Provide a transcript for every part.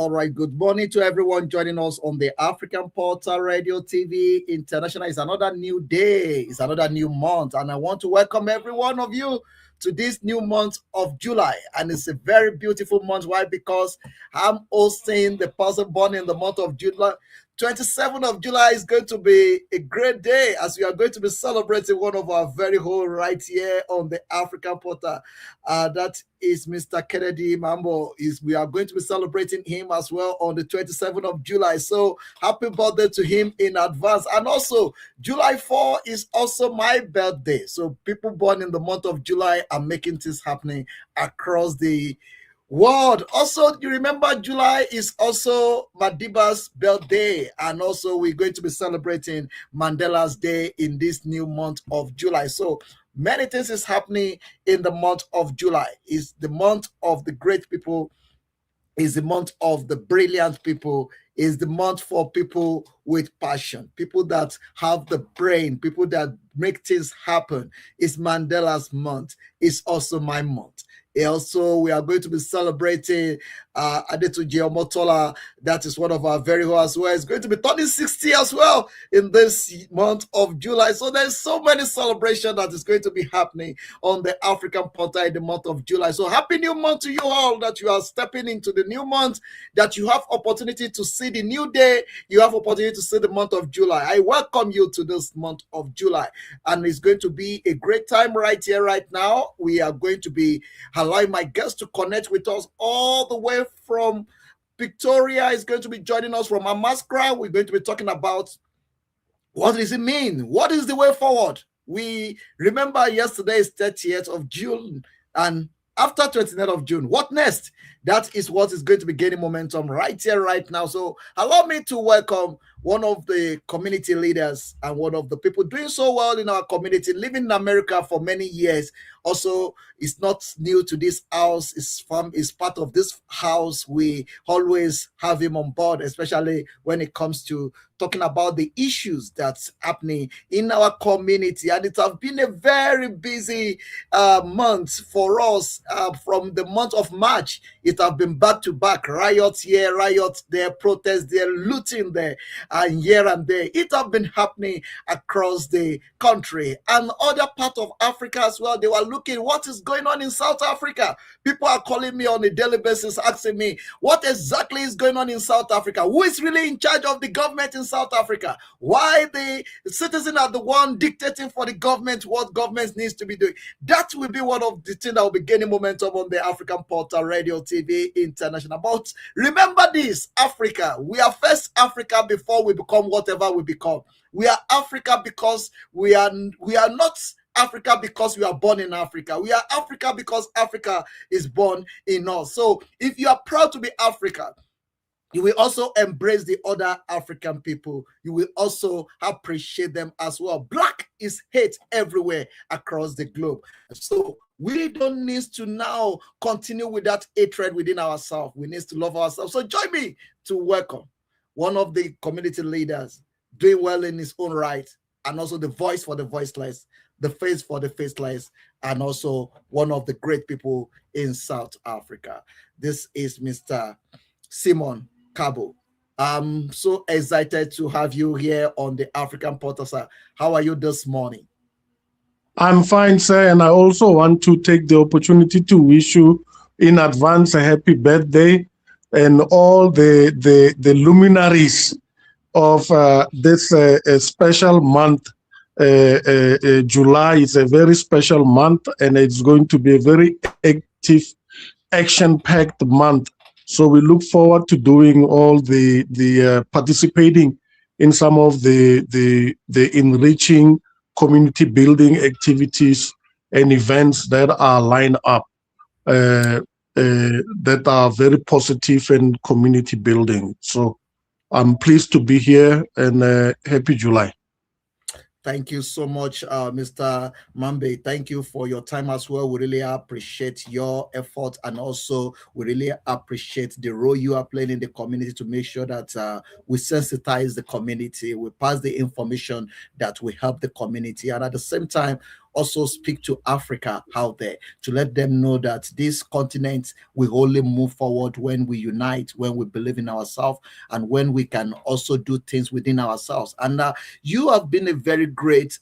All right. Good morning to everyone joining us on the African Portal Radio TV International. It's another new day. It's another new month. And I want to welcome every one of you to this new month of July. And it's a very beautiful month. Why? Because I'm hosting the person born in the month of July. 27th of July is going to be a great day as we are going to be celebrating one of our very whole right here on the African Portal. That is Mr. Kennedy Mambo. We are going to be celebrating him as well on the 27th of July. So happy birthday to him in advance. And also July 4 is also my birthday. So people born in the month of July are making things happening across the world. Also, you remember July is also Madiba's birthday, and also we're going to be celebrating Mandela's Day in this new month of July. So many things is happening in the month of July. It's the month of the great people, is the month of the brilliant people, is the month for people with passion, people that have the brain, people that make things happen. It's Mandela's month. It's also my month. Also, we are going to be celebrating Adetunji Omotola. That is one of our very own as well. It's going to be turning 60 as well in this month of July. So there's so many celebrations that is going to be happening on the African Portal in the month of July. So happy new month to you all, that you are stepping into the new month, that you have opportunity to see the new day. You have opportunity to see the month of July. I welcome you to this month of July. And it's going to be a great time right here, right now. We are going to be allowing my guests to connect with us all the way from Victoria. Is going to be joining us from Amaskra. We're going to be talking about what does it mean? What is the way forward? We remember yesterday is 30th of June, and after 29th of June, what next? That is what is going to be gaining momentum right here, right now. So allow me to welcome one of the community leaders and one of the people doing so well in our community, living in America for many years. Also, it's not new to this house. Is part of this house. We always have him on board, especially when it comes to talking about the issues that's happening in our community. And it has been a very busy month for us. From the month of March, it has been back to back, riots here, riots there, protests there, looting there, and here and there. It has been happening across the country and other part of Africa as well. They were looking what is going on in South Africa. People are calling me on a daily basis, asking me what exactly is going on in South Africa. Who is really in charge of the government in South Africa? Why the citizens are the one dictating for the government what government needs to be doing? That will be one of the things that will be gaining momentum on the African Portal Radio TV International. But remember this, Africa, we are first Africa before we become whatever we become. We are Africa because we are not Africa because we are born in Africa. We are Africa because Africa is born in us. So if you are proud to be Africa, you will also embrace the other African people. You will also appreciate them as well. Black is hate everywhere across the globe. So we don't need to now continue with that hatred within ourselves. We need to love ourselves. So join me to welcome one of the community leaders doing well in his own right, and also the voice for the voiceless, the face for the faceless, and also one of the great people in South Africa. This is Mr. Simon Khabo. I'm so excited to have you here on the African Portal, sir. How are you this morning? I'm fine, sir, and I also want to take the opportunity to wish you in advance a happy birthday, and all the luminaries of this special month. July is a very special month, and it's going to be a very active, action-packed month. So we look forward to doing all the participating in some of the enriching community building activities and events that are lined up that are very positive and community building. So I'm pleased to be here, and happy July. Thank you so much, Mr. Mabe. Thank you for your time as well. We really appreciate your effort, and also we really appreciate the role you are playing in the community to make sure that we sensitize the community, we pass the information that will help the community, and at the same time, also speak to Africa out there to let them know that this continent will only move forward when we unite, when we believe in ourselves, and when we can also do things within ourselves. And you have been a very great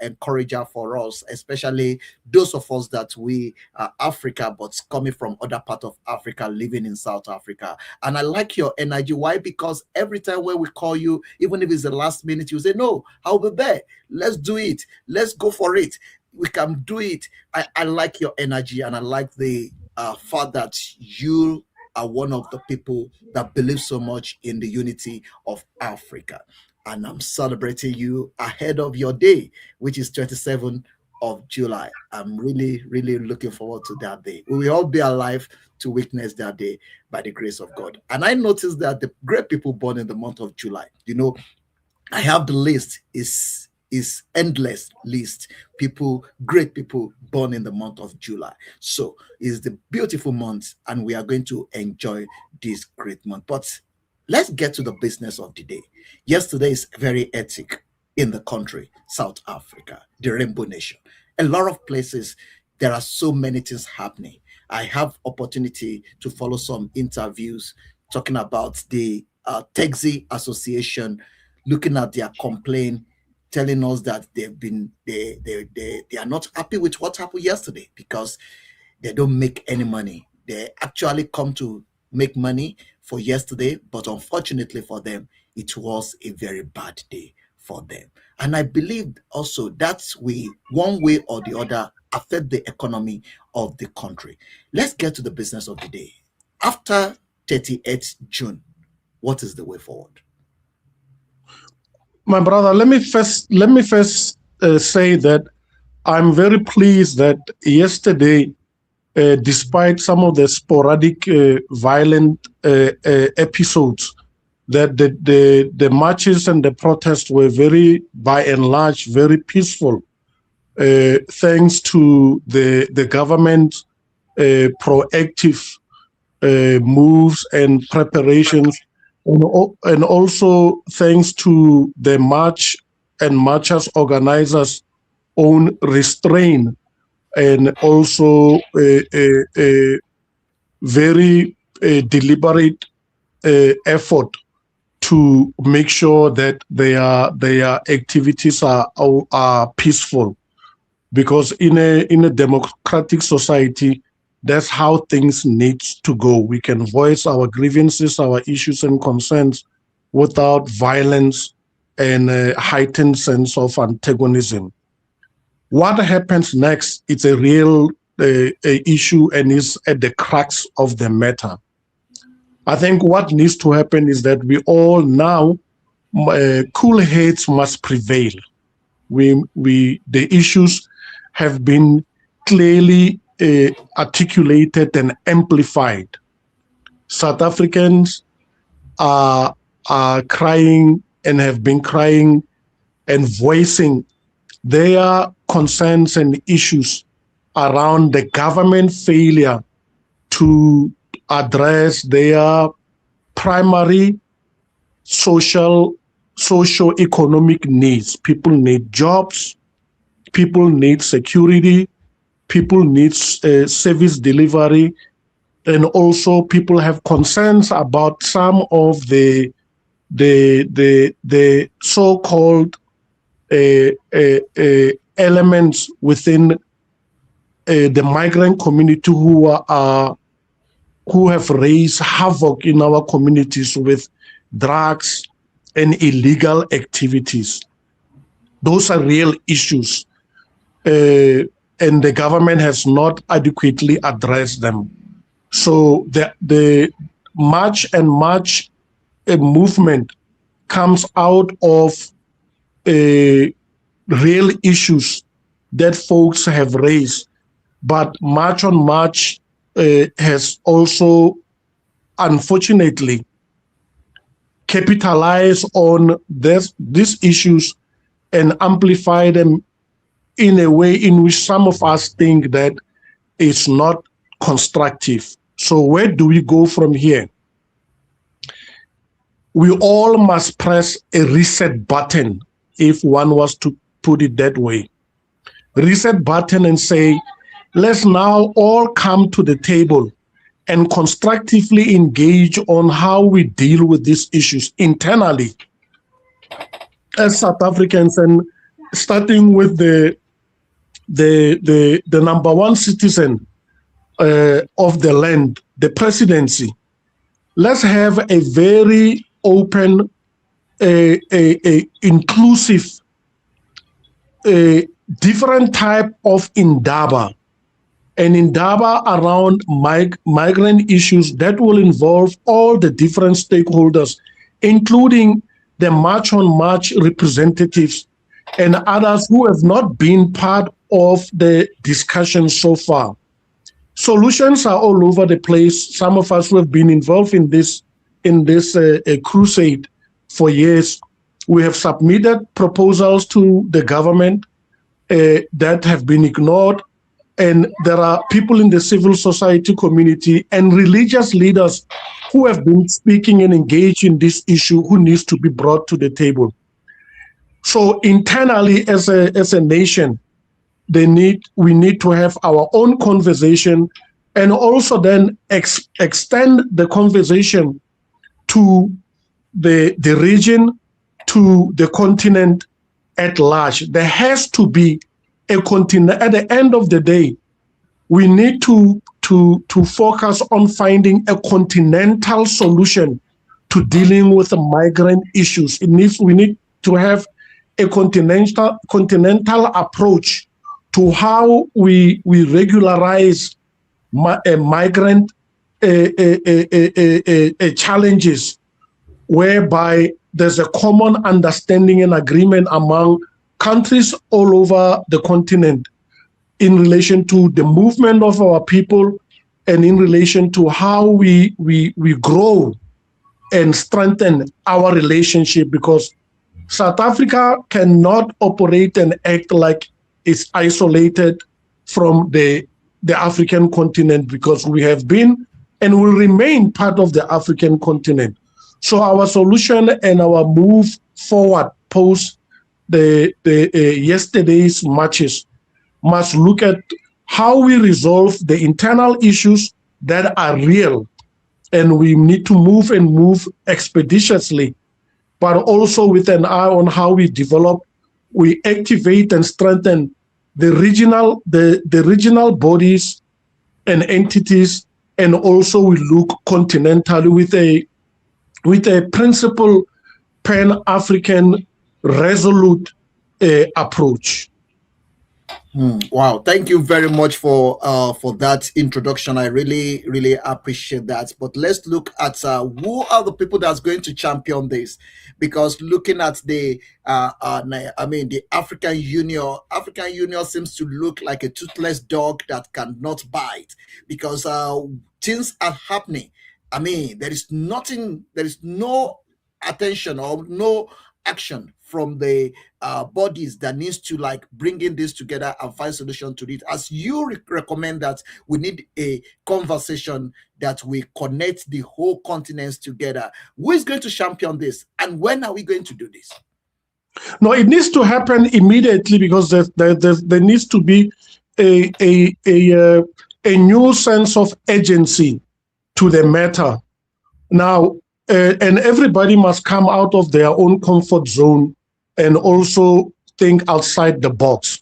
encourager for us, especially those of us that we are Africa, but coming from other part of Africa, living in South Africa. And I like your energy. Why? Because every time when we call you, even if it's the last minute, you say, no, I'll be there. Let's do it. Let's go for it. We can do it. I like your energy, and I like the fact that you are one of the people that believe so much in the unity of Africa. And I'm celebrating you ahead of your day, which is 27th of July. I'm really, really looking forward to that day. We will all be alive to witness that day by the grace of God. And I noticed that the great people born in the month of July, I have the list is endless list. People, great people born in the month of July. So it's the beautiful month, and we are going to enjoy this great month. But let's get to the business of the day. Yesterday is very hectic in the country, South Africa, the Rainbow Nation. A lot of places, there are so many things happening. I have opportunity to follow some interviews talking about the Taxi Association, looking at their complaint, telling us that they are not happy with what happened yesterday because they don't make any money. They actually come to make money for yesterday, but unfortunately for them, it was a very bad day for them. And I believe also that's we one way or the other affect the economy of the country. Let's get to the business of the day. After 38th June, what is the way forward? My brother, let me first say that I'm very pleased that yesterday, despite some of the sporadic violent episodes, that the marches and the protests were very, by and large, very peaceful, thanks to the government proactive moves and preparations, and also thanks to the march and marchers organizers' own restraint, and also a very deliberate effort to make sure that their activities are peaceful, because in a democratic society, that's how things need to go. We can voice our grievances, our issues and concerns without violence and a heightened sense of antagonism. What happens next is a real issue and is at the crux of the matter. I think what needs to happen is that we all now, cool heads must prevail. The issues have been clearly articulated and amplified. South Africans are crying and have been crying and voicing their concerns and issues around the government failure to address their primary socio-economic needs. People need jobs, people need security, people need service delivery, and also people have concerns about some of the so-called elements within the migrant community who have raised havoc in our communities with drugs and illegal activities. Those are real issues, and the government has not adequately addressed them. So the march movement comes out of real issues that folks have raised, but March on March has also, unfortunately, capitalized on these issues and amplify them in a way in which some of us think that it's not constructive. So where do we go from here? We all must press a reset button, if one was to put it that way. reset button and say, let's now all come to the table and constructively engage on how we deal with these issues internally as South Africans, and starting with the number one citizen of the land, the presidency. Let's have a very open, inclusive, different type of indaba, an indaba around migrant issues that will involve all the different stakeholders, including the March on March representatives and others who have not been part of the discussion so far. Solutions are all over the place. Some of us who have been involved in this crusade for years, we have submitted proposals to the government that have been ignored. And there are people in the civil society community and religious leaders who have been speaking and engaged in this issue who needs to be brought to the table. So internally as a nation, we need to have our own conversation, and also then extend the conversation to the region, to the continent at large. There has to be a continent. At the end of the day, we need to focus on finding a continental solution to dealing with the migrant issues. We need to have a continental approach to how we regularize migrant challenges, whereby there's a common understanding and agreement among countries all over the continent in relation to the movement of our people and in relation to how we grow and strengthen our relationship, because South Africa cannot operate and act like it's isolated from the African continent, because we have been and will remain part of the African continent. So our solution and our move forward post the yesterday's marches must look at how we resolve the internal issues that are real, and we need to move expeditiously, but also with an eye on how we develop, we activate and strengthen the regional bodies and entities, and also we look continentally with a principled Pan-African resolute approach. Wow, thank you very much for that introduction. I really appreciate that. But let's look at who are the people that's going to champion this, because looking at the the African Union seems to look like a toothless dog that cannot bite, because things are happening. I mean, there is no attention or no action from the bodies that needs to like bringing this together and find solution to it. As you recommend that we need a conversation that we connect the whole continents together. Who is going to champion this, and when are we going to do this? No, it needs to happen immediately, because there needs to be a new sense of agency to the matter. Now, and everybody must come out of their own comfort zone and also think outside the box.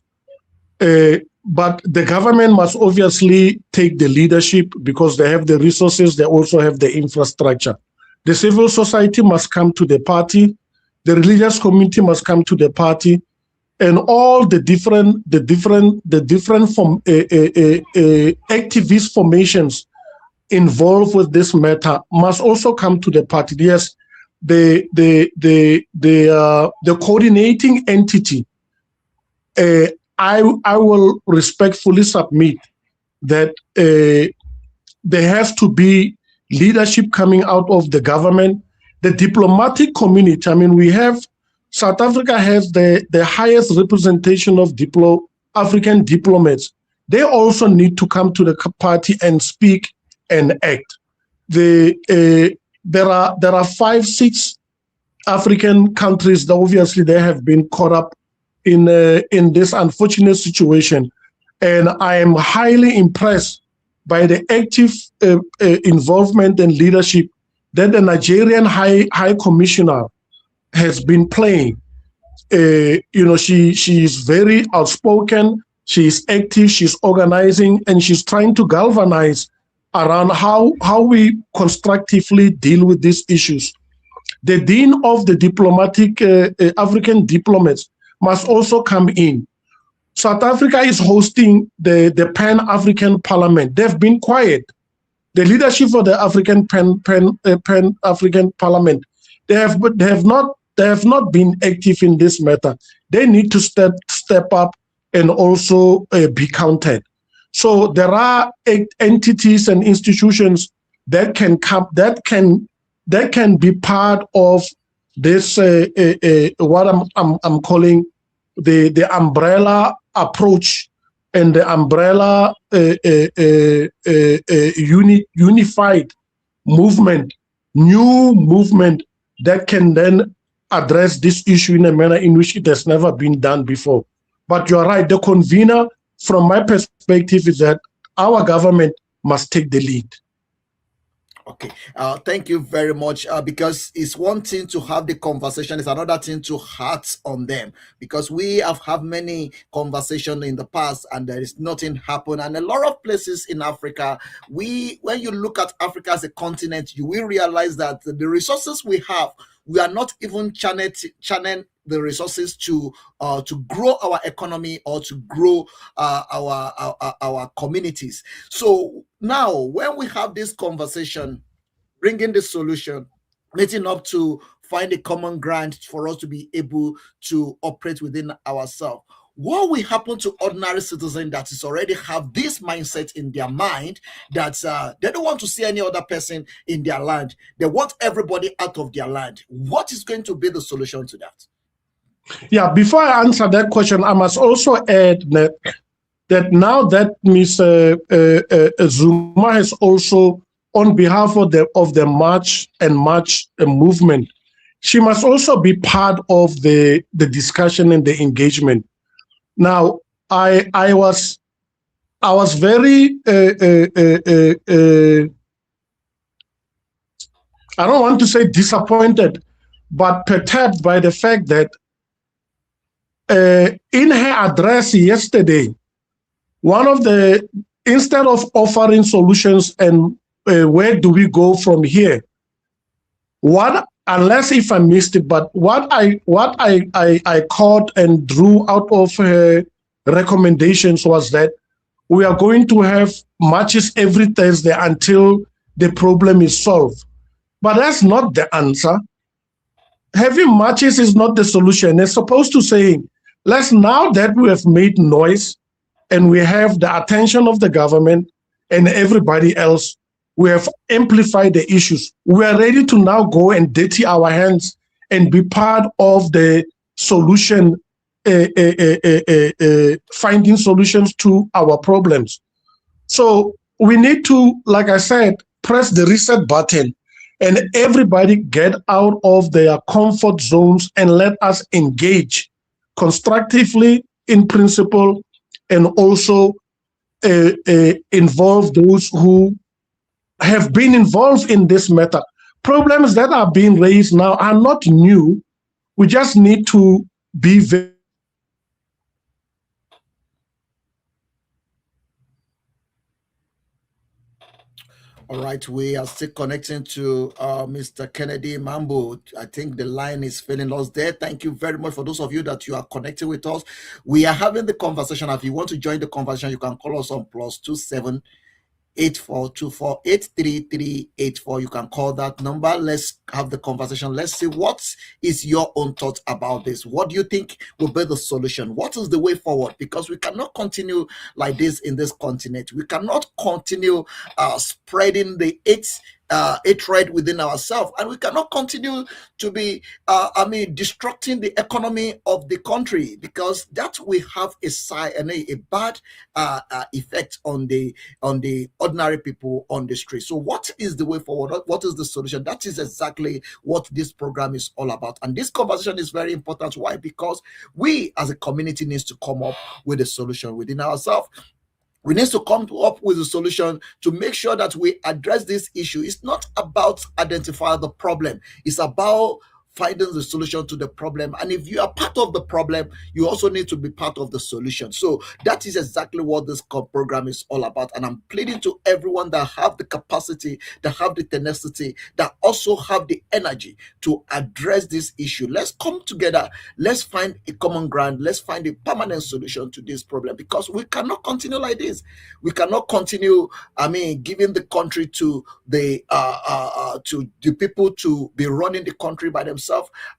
But the government must obviously take the leadership, because they have the resources, they also have the infrastructure. The civil society must come to the party, the religious community must come to the party, and all the different activist formations involved with this matter must also come to the party. Yes, the coordinating entity, I will respectfully submit that there has to be leadership coming out of the government, the diplomatic community. I mean, South Africa has the highest representation of African diplomats. They also need to come to the party and speak and act. There are 5-6 African countries that obviously they have been caught up in this unfortunate situation. And I am highly impressed by the active involvement and leadership that the Nigerian High Commissioner has been playing. She is very outspoken. She is active. She's organizing, and she's trying to galvanize around how we constructively deal with these issues. The dean of the diplomatic African diplomats must also come in. South Africa is hosting the Pan-African Parliament. They've been quiet. The leadership of the Pan-African Parliament, they have not been active in this matter. They need to step up and also be counted. So there are entities and institutions that can come, that can be part of this what I'm calling the umbrella approach and the umbrella unified movement, new movement that can then address this issue in a manner in which it has never been done before. But you're right, the convener, from my perspective, is that our government must take the lead. Okay, thank you very much. Because it's one thing to have the conversation, it's another thing to heart on them. Because we have had many conversations in the past, and there is nothing happen. And a lot of places in Africa, when you look at Africa as a continent, you will realize that the resources we have, we are not even channeling the resources to grow our economy or to grow our communities. So now, when we have this conversation, bringing the solution, meeting up to find a common ground for us to be able to operate within ourselves, what will happen to ordinary citizens that is already have this mindset in their mind that they don't want to see any other person in their land? They want everybody out of their land. What is going to be the solution to that? Yeah, before I answer that question, I must also add that now that Ms. Zuma has also, on behalf of the March movement, she must also be part of the discussion and the engagement. Now, I was very I don't want to say disappointed, but perturbed by the fact that in her address yesterday, instead of offering solutions and where do we go from here, unless if I missed it, but what I caught and drew out of her recommendations was that we are going to have marches every Thursday until the problem is solved. But that's not the answer. Having marches is not the solution. It's supposed to say, now that we have made noise and we have the attention of the government and everybody else, we have amplified the issues. We are ready to now go and dirty our hands and be part of the solution, finding solutions to our problems. So we need to, like I said, press the reset button and everybody get out of their comfort zones and let us engage constructively in principle, and also involve those who have been involved in this matter. Problems that are being raised now are not new. We just need to be very All right, we are still connecting to Mr. Kennedy Mambo. I think the line is failing us there. Thank you very much for those of you that you are connecting with us. We are having the conversation. If you want to join the conversation, you can call us on +27 8424 You can call that number. Let's have the conversation. Let's see what is your own thought about this. What do you think will be the solution? What is the way forward? Because we cannot continue like this in this continent. We cannot continue spreading the hate hatred within ourselves, and we cannot continue to be destructing the economy of the country, because that will have a side and a bad effect on the ordinary people on the street. So what is the way forward? What is the solution? That is exactly what this program is all about, and this conversation is very important. Why? Because we as a community needs to come up with a solution within ourselves. We need to come up with a solution to make sure that we address this issue. It's not about identifying the problem, it's about finding the solution to the problem. And if you are part of the problem, you also need to be part of the solution. So that is exactly what this program is all about. And I'm pleading to everyone that have the capacity, that have the tenacity, that also have the energy to address this issue. Let's come together. Let's find a common ground. Let's find a permanent solution to this problem, because we cannot continue like this. We cannot continue, giving the country to the people to be running the country by themselves.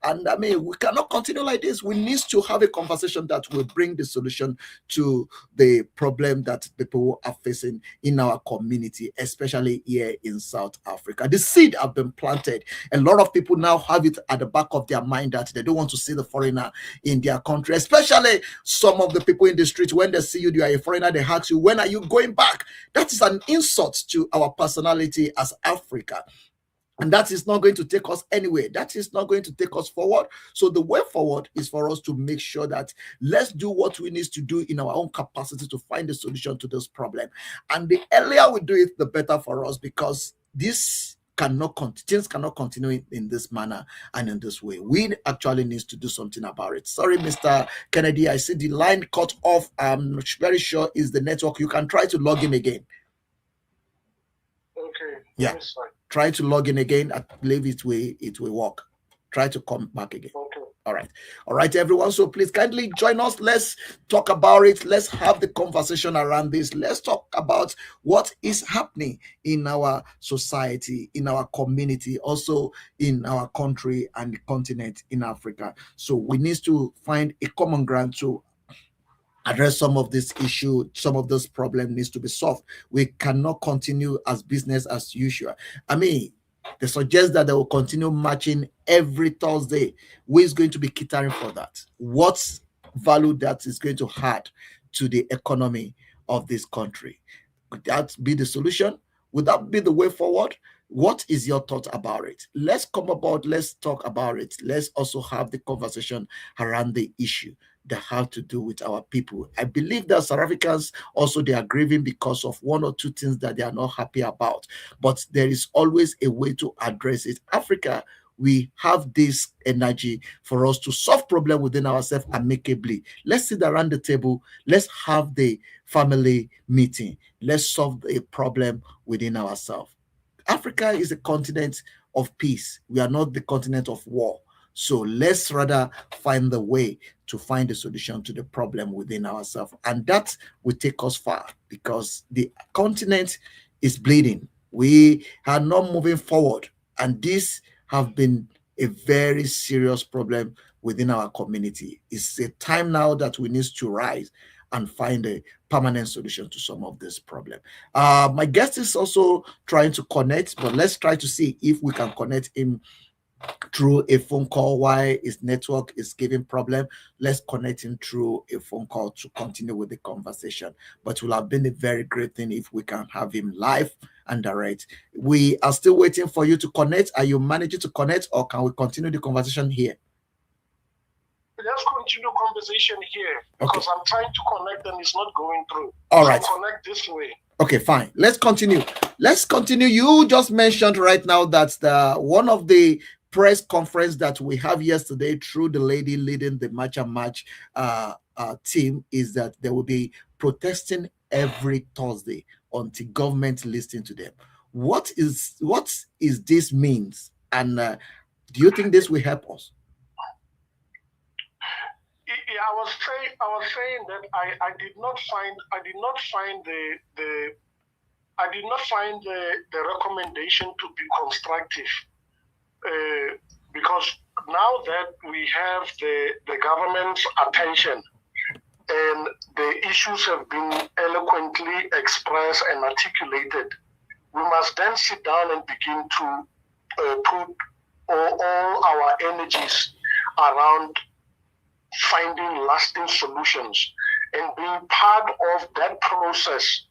And we cannot continue like this. We need to have a conversation that will bring the solution to the problem that people are facing in our community, especially here in South Africa. The seed have been planted. A lot of people now have it at the back of their mind that they don't want to see the foreigner in their country, especially some of the people in the street. When they see you, you are a foreigner, they ask you, when are you going back? That is an insult to our personality as Africa. And that is not going to take us anywhere. That is not going to take us forward. So the way forward is for us to make sure that let's do what we need to do in our own capacity to find a solution to this problem. And the earlier we do it, the better for us, because things cannot continue in this manner and in this way. We actually need to do something about it. Sorry, Mr. Kennedy, I see the line cut off. I'm very sure is the network. You can try to log in again. Okay. Yeah. Try to log in again. I believe it will work. Try to come back again. Okay. All right, everyone. So please kindly join us. Let's talk about it. Let's have the conversation around this. Let's talk about what is happening in our society, in our community, also in our country and the continent in Africa. So we need to find a common ground to address some of this issue. Some of this problem needs to be solved. We cannot continue as business as usual. They suggest that they will continue marching every Thursday. Who is going to be catering for that? What value that is going to add to the economy of this country? Would that be the solution? Would that be the way forward? What is your thought about it? Let's talk about it. Let's also have the conversation around the issue that have to do with our people. I believe that South Africans also, they are grieving because of one or two things that they are not happy about, but there is always a way to address it. Africa, we have this energy for us to solve problem within ourselves amicably. Let's sit around the table. Let's have the family meeting. Let's solve a problem within ourselves. Africa is a continent of peace. We are not the continent of war. So let's rather find the way to find a solution to the problem within ourselves. And that will take us far, because the continent is bleeding. We are not moving forward. And this have been a very serious problem within our community. It's a time now that we need to rise and find a permanent solution to some of this problem. My guest is also trying to connect, but let's try to see if we can connect him through a phone call. While his network is giving problem, let's connect him through a phone call to continue with the conversation. But it will have been a very great thing if we can have him live and direct. We are still waiting for you to connect. Are you managing to connect, or can we continue the conversation here? Let's continue conversation here, because I'm trying to connect and it's not going through. All right. So connect this way. Okay, fine. Let's continue. You just mentioned right now that one of the press conference that we have yesterday through the lady leading the March and March team is that they will be protesting every Thursday until government listens to them. What is this means, and do you think this will help us? Yeah, I was saying that I did not find the recommendation to be constructive, because now that we have the government's attention and the issues have been eloquently expressed and articulated, we must then sit down and begin to put all our energies around finding lasting solutions and being part of that process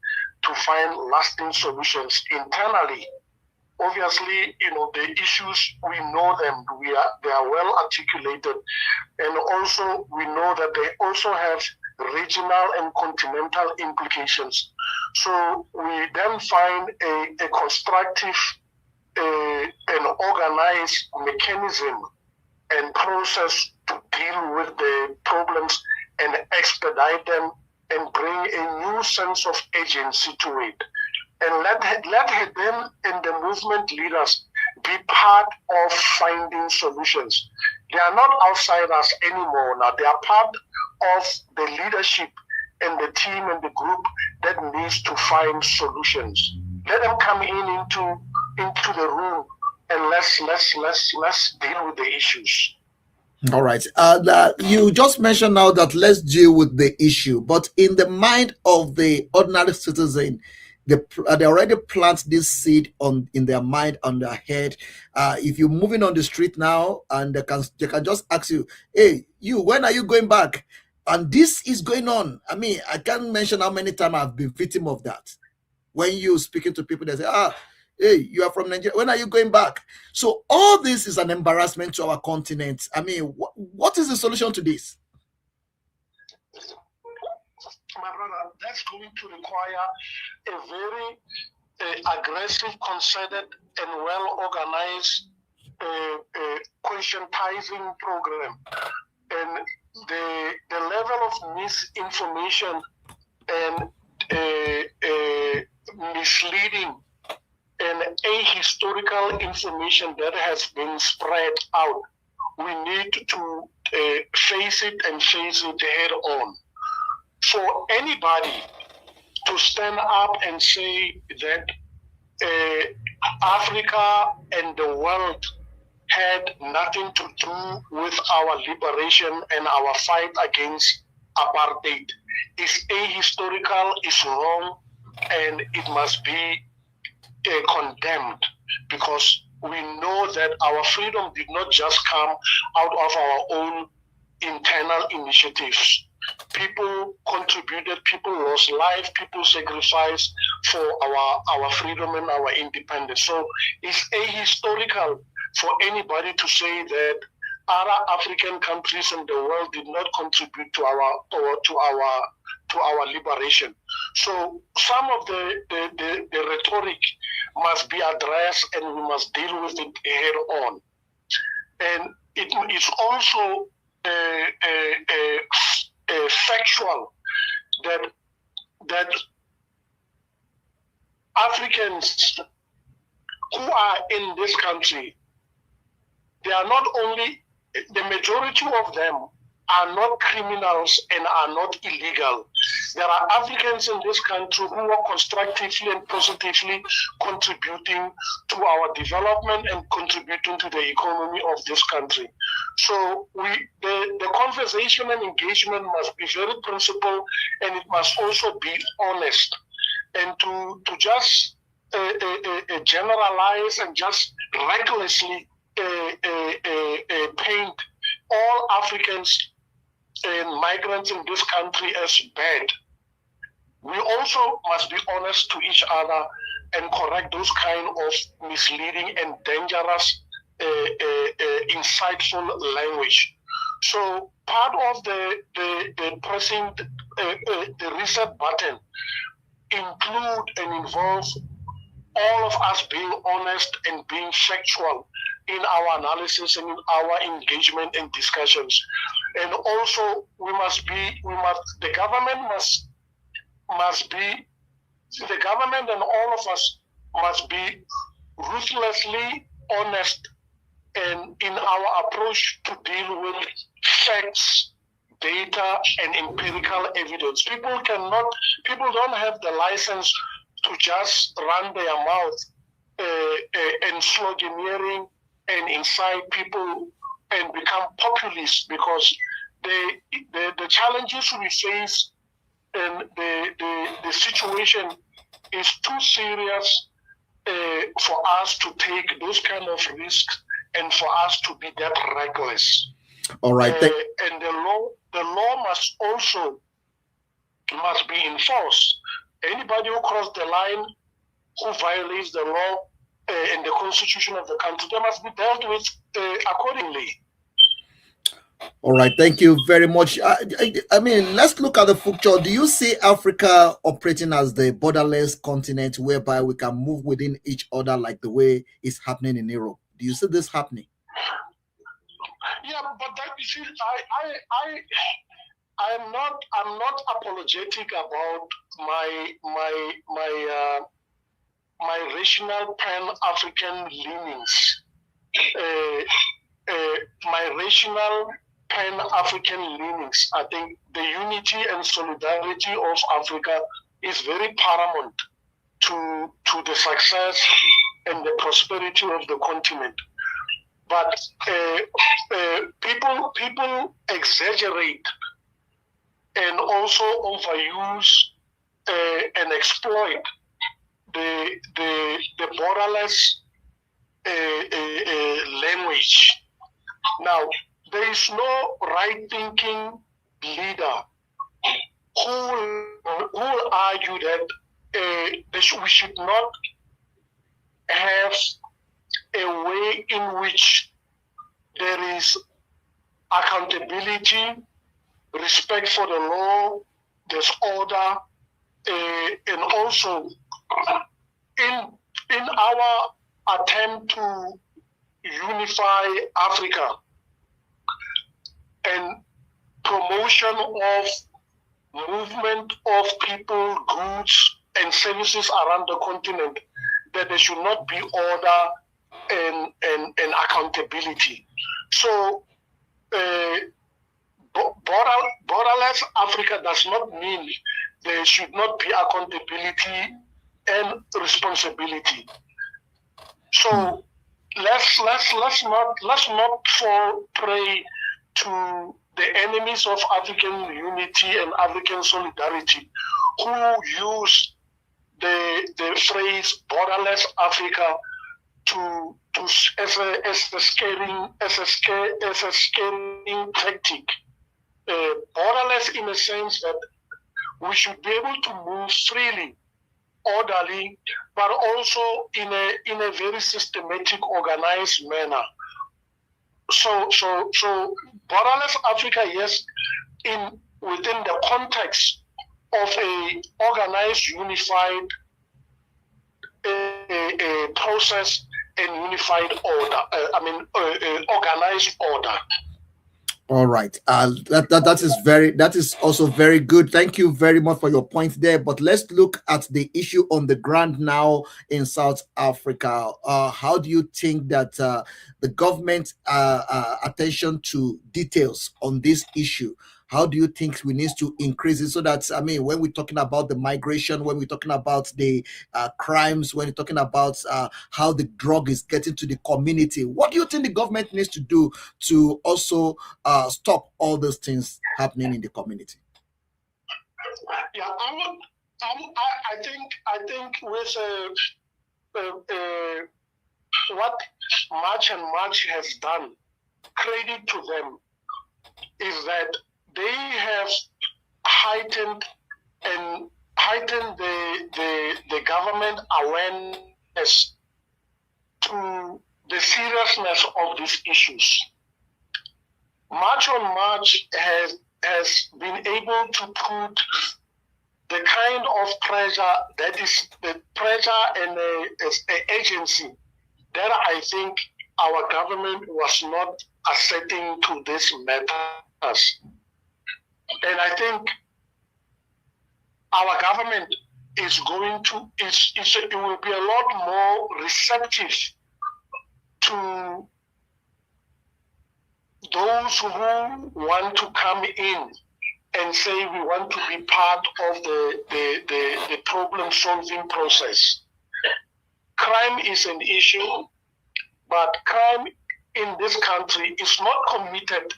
to find lasting solutions internally. Obviously, the issues, we know them, they are well articulated, and also we know that they also have regional and continental implications. So we then find a constructive and organized mechanism and process to deal with the problems and expedite them and bring a new sense of agency to it. And let them and the movement leaders be part of finding solutions. They are not outsiders anymore now. They are part of the leadership and the team and the group that needs to find solutions. Let them come into the room and let's deal with the issues. All right. You just mentioned now that let's deal with the issue, but in the mind of the ordinary citizen, they already plant this seed in their mind, on their head. If you're moving on the street now, and they can just ask you, "Hey, you, when are you going back?" And this is going on. I mean, I can't mention how many times I've been victim of that. When you're speaking to people, they say, "Hey, you are from Nigeria. When are you going back?" So all this is an embarrassment to our continent. I mean, what is the solution to this? My brother, that's going to require a very aggressive, concerted, and well-organized conscientizing program. And the level of misinformation and misleading and ahistorical information that has been spread out, we need to face it head on. For anybody to stand up and say that Africa and the world had nothing to do with our liberation and our fight against apartheid is ahistorical, is wrong, and it must be condemned, because we know that our freedom did not just come out of our own internal initiatives. People contributed, people lost life, people sacrificed for our freedom and our independence. So it's ahistorical for anybody to say that other African countries in the world did not contribute to our liberation. So some of the rhetoric must be addressed, and we must deal with it head on. And it is also factual that Africans who are in this country, they are not only, the majority of them are not criminals and are not illegal. There are Africans in this country who are constructively and positively contributing to our development and contributing to the economy of this country. So the conversation and engagement must be very principled, and it must also be honest. And to just generalize and just recklessly paint all Africans and migrants in this country as bad. We also must be honest to each other and correct those kind of misleading and dangerous, insightful language. So part of the pressing the reset button include and involve all of us being honest and being factual in our analysis and in our engagement and discussions. And also the government and all of us must be ruthlessly honest and in our approach to deal with facts, data, and empirical evidence. People don't have the license to just run their mouth and sloganeering and incite people and become populist, because the challenges we face and the situation is too serious for us to take those kind of risks and for us to be that reckless. All right. And the law must be enforced. Anybody who crosses the line, who violates the law and the constitution of the country, they must be dealt with accordingly. All right, thank you very much. I mean, let's look at the future. Do you see Africa operating as the borderless continent whereby we can move within each other like the way it's happening in Europe? Do you see this happening? Yeah, but that, you see, I'm not apologetic about my rational pan-African leanings. My rational pan-African leanings. I think the unity and solidarity of Africa is very paramount to the success and the prosperity of the continent. But people exaggerate and also overuse and exploit the borderless language. Now, there is no right-thinking leader who will argue that we should not have a way in which there is accountability, respect for the law, there's order, and also in our attempt to unify Africa and promotion of movement of people, goods, and services around the continent, that there should not be order and accountability. So borderless Africa does not mean there should not be accountability and responsibility. So let's not fall prey to the enemies of African unity and African solidarity, who use the phrase borderless Africa as a scaring tactic. Borderless in a sense that we should be able to move freely, orderly, but also in a very systematic, organized manner. So borderless Africa, yes, within the context of a organized, unified process and unified order. Organized order. All right. That is also very good. Thank you very much for your point there. But let's look at the issue on the ground now in South Africa. How do you think that the government attention to details on this issue? How do you think we need to increase it so that, I mean, when we're talking about the migration, when we're talking about the crimes, when we're talking about how the drug is getting to the community, what do you think the government needs to do to also stop all those things happening in the community? Yeah, I think with what March and March has done, credit to them, is that they have heightened the government awareness to the seriousness of these issues. March on March has been able to put the kind of pressure that is the pressure and the agency that I think our government was not asserting to these matters. And I think our government is going to, it will be a lot more receptive to those who want to come in and say we want to be part of the problem-solving process. Crime is an issue, but crime in this country is not committed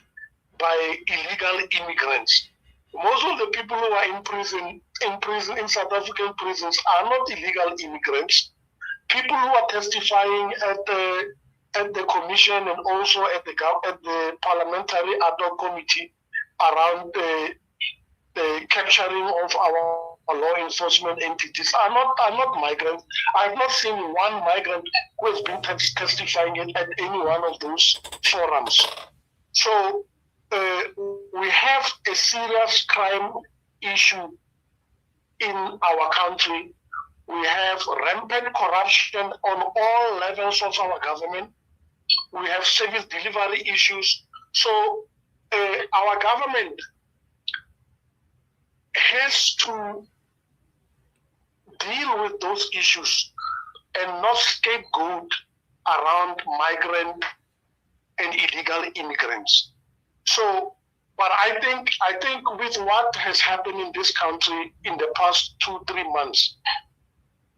by illegal immigrants. Most of the people who are in prison in South African prisons are not illegal immigrants. people who are testifying at the commission and also at the parliamentary ad hoc committee around the capturing of our law enforcement entities are not migrants. I've not seen one migrant who has been testifying at any one of those forums. So we have a serious crime issue in our country. We have rampant corruption on all levels of our government. We have service delivery issues. So our government has to deal with those issues and not scapegoat around migrant and illegal immigrants. So, but I think with what has happened in this country in the past 2-3 months,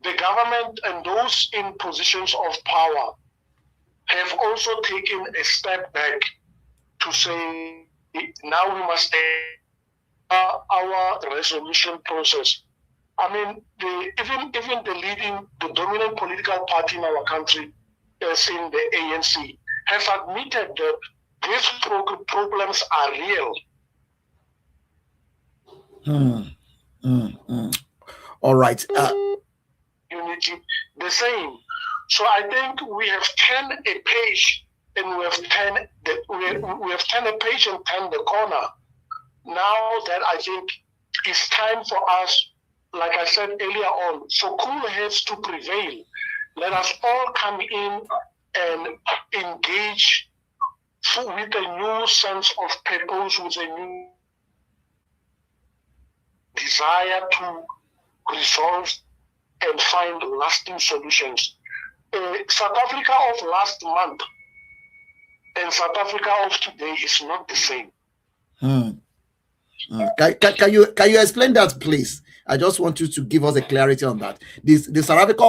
the government and those in positions of power have also taken a step back to say, now we must our resolution process. I mean, even the dominant political party in our country, as in the ANC, has admitted that these problems are real. All right. Unity, the same. So I think we have turned a page, and we have turned a page and turned the corner. Now that I think it's time for us, like I said earlier on, for cool heads to prevail. Let us all come in and engage with a new sense of purpose, with a new desire to resolve and find lasting solutions. South Africa of last month and South Africa of today is not the same. Can you explain that, please? I just want you to give us a clarity on that. The South Africa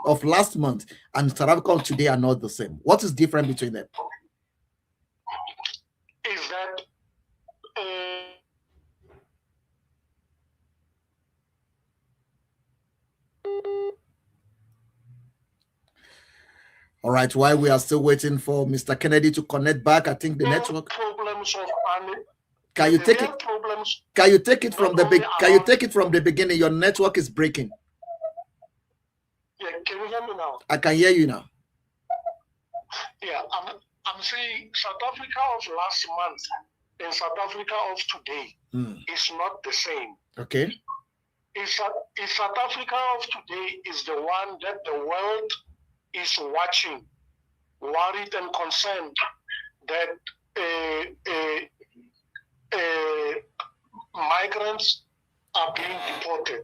of last month and South Africa of today are not the same. What is different between them? Is that all right, while we are still waiting for Mr. Kennedy to connect back, I think the network problems of Can you take it? problems. Can you take it from the big? Can you take it from the beginning? Your network is breaking. Yeah, can you hear me now? I can hear you now. Yeah, I'm saying South Africa of last month and South Africa of today is not the same. Okay. South Africa of today is the one that the world is watching, worried and concerned that migrants are being deported.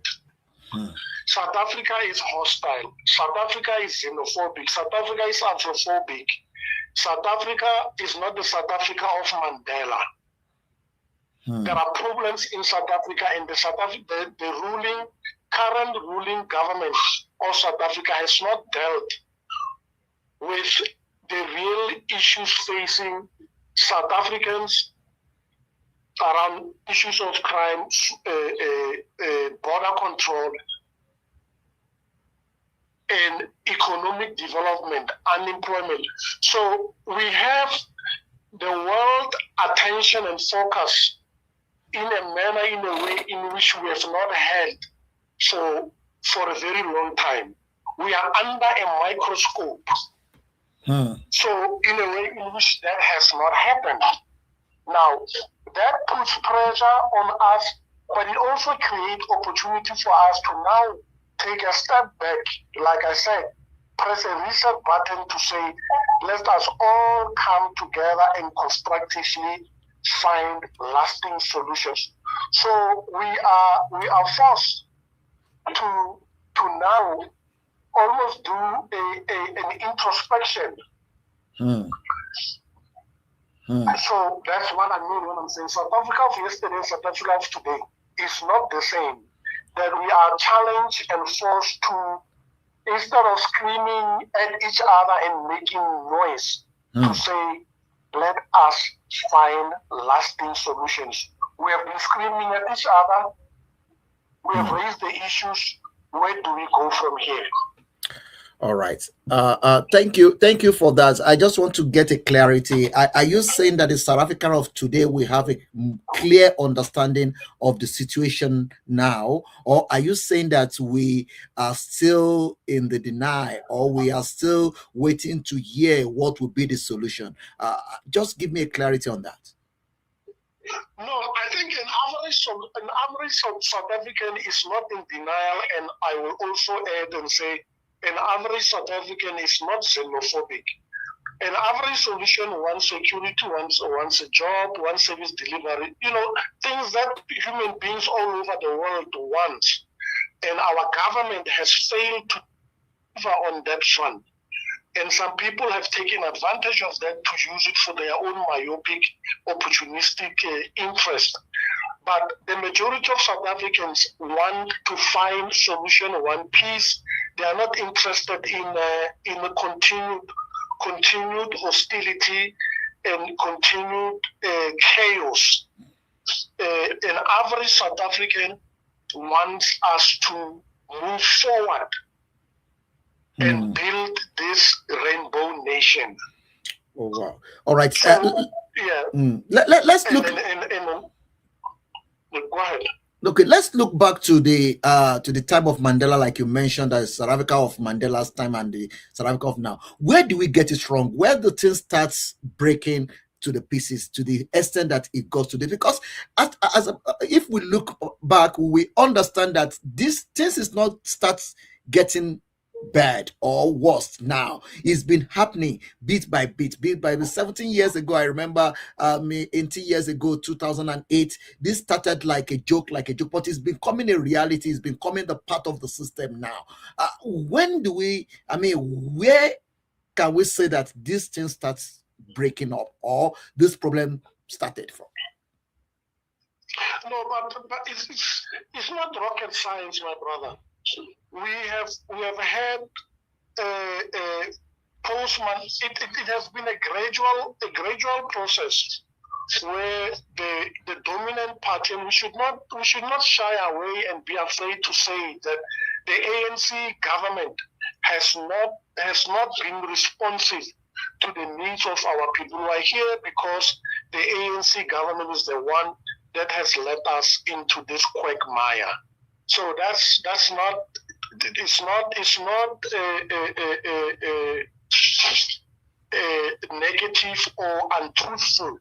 South Africa is hostile. South Africa is xenophobic. South Africa is Afrophobic. South Africa is not the South Africa of Mandela. There are problems in South Africa, and the current ruling government of South Africa has not dealt with the real issues facing South Africans around issues of crime, border control, and economic development, unemployment. So we have the world attention and focus in a manner, in a way in which we have not had for a very long time. We are under a microscope. So in a way in which that has not happened. Now, that puts pressure on us, but it also creates opportunity for us to now take a step back, like I said, press a reset button to say, let us all come together and constructively find lasting solutions. So we are forced to now almost do an introspection. So that's what I mean when I'm saying South Africa of yesterday and South Africa of today is not the same. That we are challenged and forced to, instead of screaming at each other and making noise, to say, let us find lasting solutions. We have been screaming at each other. We have raised the issues. Where do we go from here? All right. Thank you for that. I just want to get a clarity. Are you saying that the South African of today we have a clear understanding of the situation now, or are you saying that we are still in the deny, or we are still waiting to hear what will be the solution? Just give me a clarity on that. No, I think an average South African is not in denial, and I will also add and say an average South African is not xenophobic. An average solution wants security, wants a job, wants service delivery, things that human beings all over the world want. And our government has failed to deliver on that front. And some people have taken advantage of that to use it for their own myopic, opportunistic interest. But the majority of South Africans want to find solution, want peace. They are not interested in a continued hostility and continued chaos. An average South African wants us to move forward and build this rainbow nation. Oh wow! All right. So, Let's look. Go ahead. Okay, let's look back to the time of Mandela, like you mentioned, the South Africa of Mandela's time and the South Africa of now. Where do we get it wrong? Where the thing starts breaking to the pieces to the extent that it goes to this? Because if we look back, we understand that this things is not starts getting bad or worse now. It's been happening bit by bit. 17 years ago, I remember 18 years ago, 2008, this started like a joke, but it's becoming a reality. It's becoming the part of the system now. Where can we say that this thing starts breaking up, or this problem started from? No, but it's not rocket science, my brother. We have had postman. It has been a gradual process where the dominant party, and we should not shy away and be afraid to say that the ANC government has not been responsive to the needs of our people who are here, because the ANC government is the one that has led us into this quagmire. So it's not negative or untruthful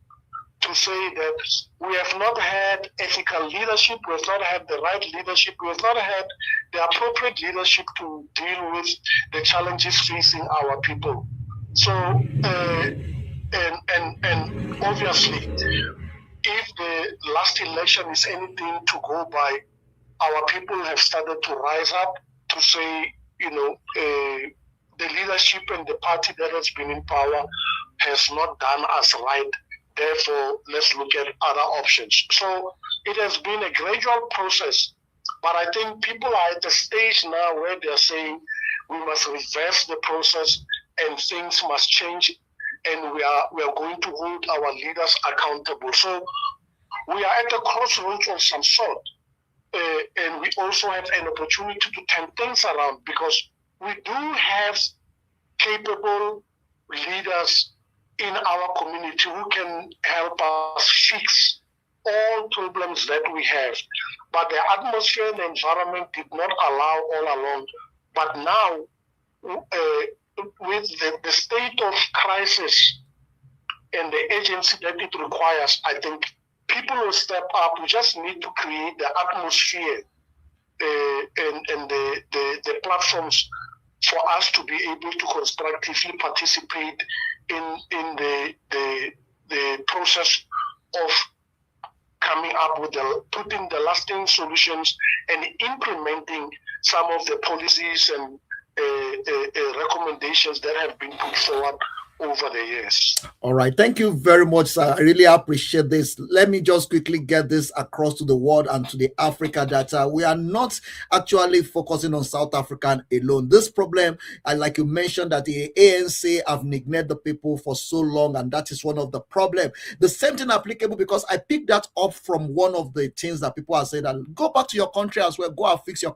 to say that we have not had ethical leadership, we have not had the right leadership, we have not had the appropriate leadership to deal with the challenges facing our people. So and obviously, if the last election is anything to go by, our people have started to rise up to say, the leadership and the party that has been in power has not done us right. Therefore, let's look at other options. So it has been a gradual process, but I think people are at the stage now where they're saying we must reverse the process and things must change, and we are going to hold our leaders accountable. So we are at a crossroads of some sort. And we also have an opportunity to turn things around, because we do have capable leaders in our community who can help us fix all problems that we have. But the atmosphere and the environment did not allow all along. But now, with the state of crisis and the agency that it requires, I think people will step up. We just need to create the atmosphere and the platforms for us to be able to constructively participate in the process of coming up with putting the lasting solutions and implementing some of the policies and recommendations that have been put forward over the years. All right. Thank you very much, sir. I really appreciate this. Let me just quickly get this across to the world and to the Africa that we are not actually focusing on South Africa alone. This problem, like you mentioned, that the ANC have neglected the people for so long, and that is one of the problem. The same thing applicable, because I picked that up from one of the things that people are saying, that go back to your country as well, go and fix your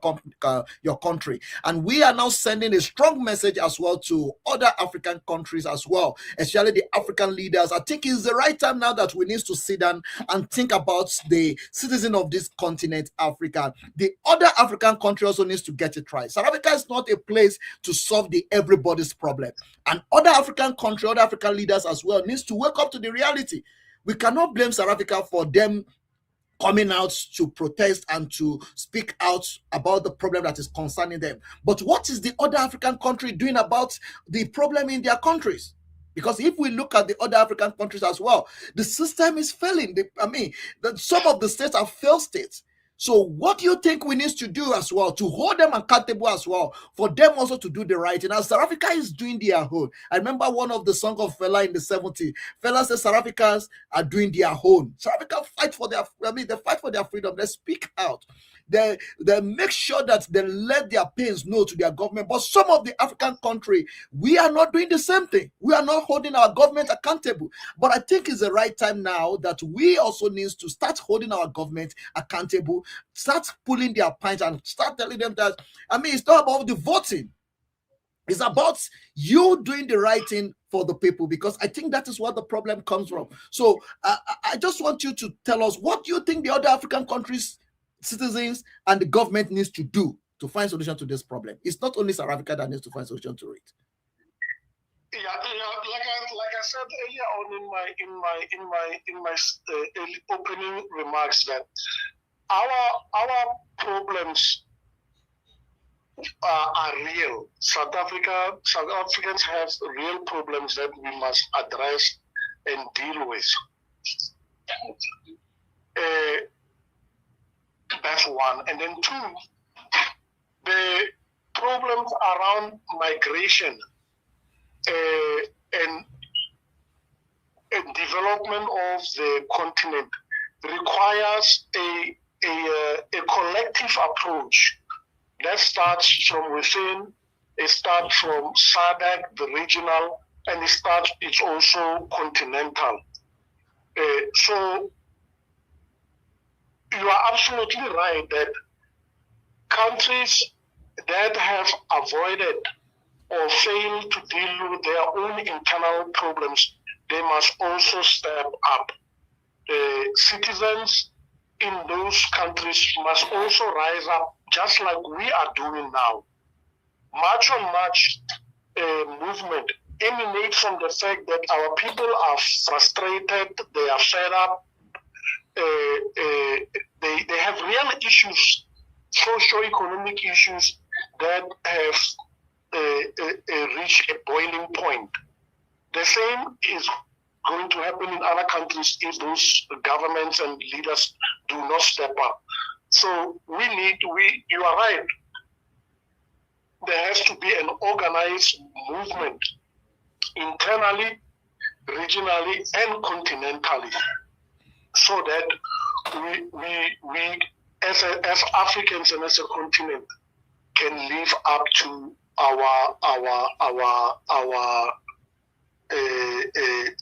country. And we are now sending a strong message as well to other African countries as well, especially the African leaders. I think it's the right time now that we need to sit down and think about the citizen of this continent, Africa. The other African country also needs to get it right. South Africa is not a place to solve the everybody's problem. And other African country, other African leaders as well needs to wake up to the reality. We cannot blame South Africa for them coming out to protest and to speak out about the problem that is concerning them. But what is the other African country doing about the problem in their countries? Because if we look at the other African countries as well, the system is failing. Some of the states are failed states. So what do you think we need to do as well to hold them accountable as well, for them also to do the right thing? As South Africa is doing their own. I remember one of the songs of Fela in the 70s. Fela says South Africans are doing their own. South Africa fight for their, they fight for their freedom. They speak out. They make sure that they let their pains know to their government. But some of the African country, we are not doing the same thing. We are not holding our government accountable. But I think it's the right time now that we also need to start holding our government accountable, start pulling their pints and start telling them that, it's not about the voting. It's about you doing the right thing for the people, because I think that is where the problem comes from. So I just want you to tell us, what do you think the other African countries, citizens, and the government needs to do to find solution to this problem? It's not only South Africa that needs to find solution to it. Yeah, like I said earlier on in my opening remarks, that our problems are real. South Africans have real problems that we must address and deal with. That's one. And then two, the problems around migration and development of the continent requires a collective approach that starts from within. It starts from SADC, the regional, and it's also continental. So you are absolutely right that countries that have avoided or failed to deal with their own internal problems, they must also step up. Citizens in those countries must also rise up, just like we are doing now. March on March movement emanates from the fact that our people are frustrated, they are fed up, they have real issues, socio-economic issues that have reached a boiling point. The same is going to happen in other countries if those governments and leaders do not step up. So you are right. There has to be an organized movement internally, regionally, and continentally, so that we as Africans and as a continent can live up to our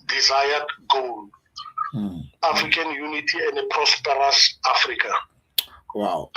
desired goal, African unity and a prosperous Africa. Wow.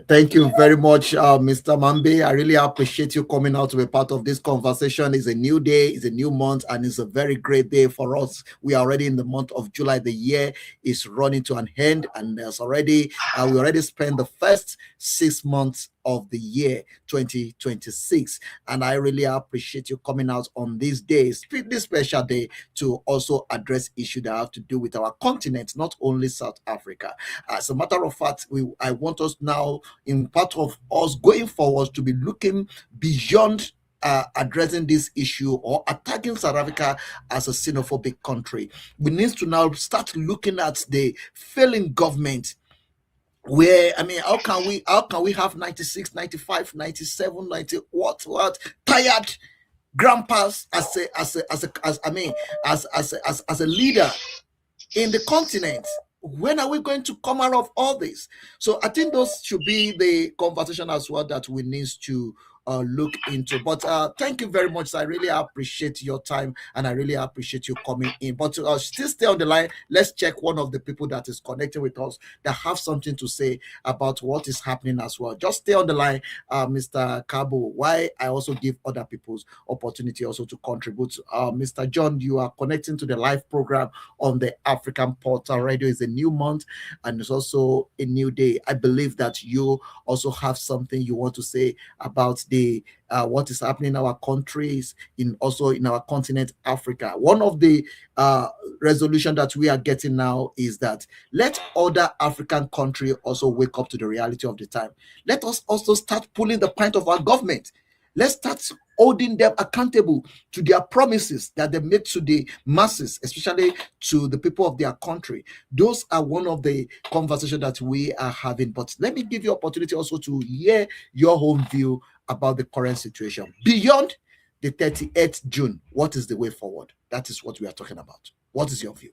Thank you very much, Mr. Mabe. I really appreciate you coming out to be part of this conversation. It's a new day, it's a new month, and it's a very great day for us. We are already in the month of July. The year is running to an end, and we already spent the first 6 months of the year 2026, and I really appreciate you coming out on these days, this special day, to also address issues that have to do with our continent, not only South Africa. As a matter of fact, I want us now, in part of us going forward, to be looking beyond addressing this issue or attacking South Africa as a xenophobic country. We need to now start looking at the failing government, where how can we have 96, 95, 97, 90 what tired grandpas as a leader in the continent. When are we going to come out of all this? So I think those should be the conversation as well that we need to look into. But thank you very much. I really appreciate your time and I really appreciate you coming in. But still stay on the line. Let's check one of the people that is connecting with us that have something to say about what is happening as well. Just stay on the line, Mr. Khabo. Why I also give other people's opportunity also to contribute. Mr. John, you are connecting to the live program on the African Portal Radio. Is a new month and it's also a new day. I believe that you also have something you want to say about the what is happening in our countries, in also in our continent, Africa. One of the resolution that we are getting now is that let other African countries also wake up to the reality of the time. Let us also start pulling the point of our government. Let's start holding them accountable to their promises that they make to the masses, especially to the people of their country. Those are one of the conversations that we are having. But let me give you opportunity also to hear your own view about the current situation. Beyond the 38th June, what is the way forward? That is what we are talking about. What is your view?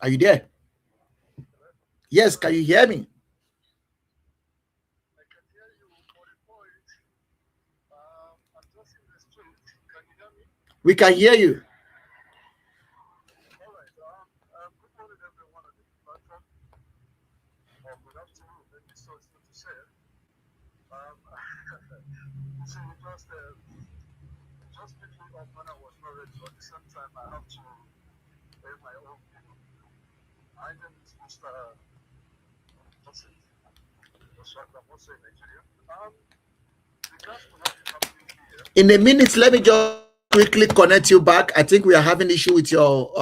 Are you there? Yes, can you hear me? We can hear you. In a minute, let me just quickly connect you back. I think we are having issue with your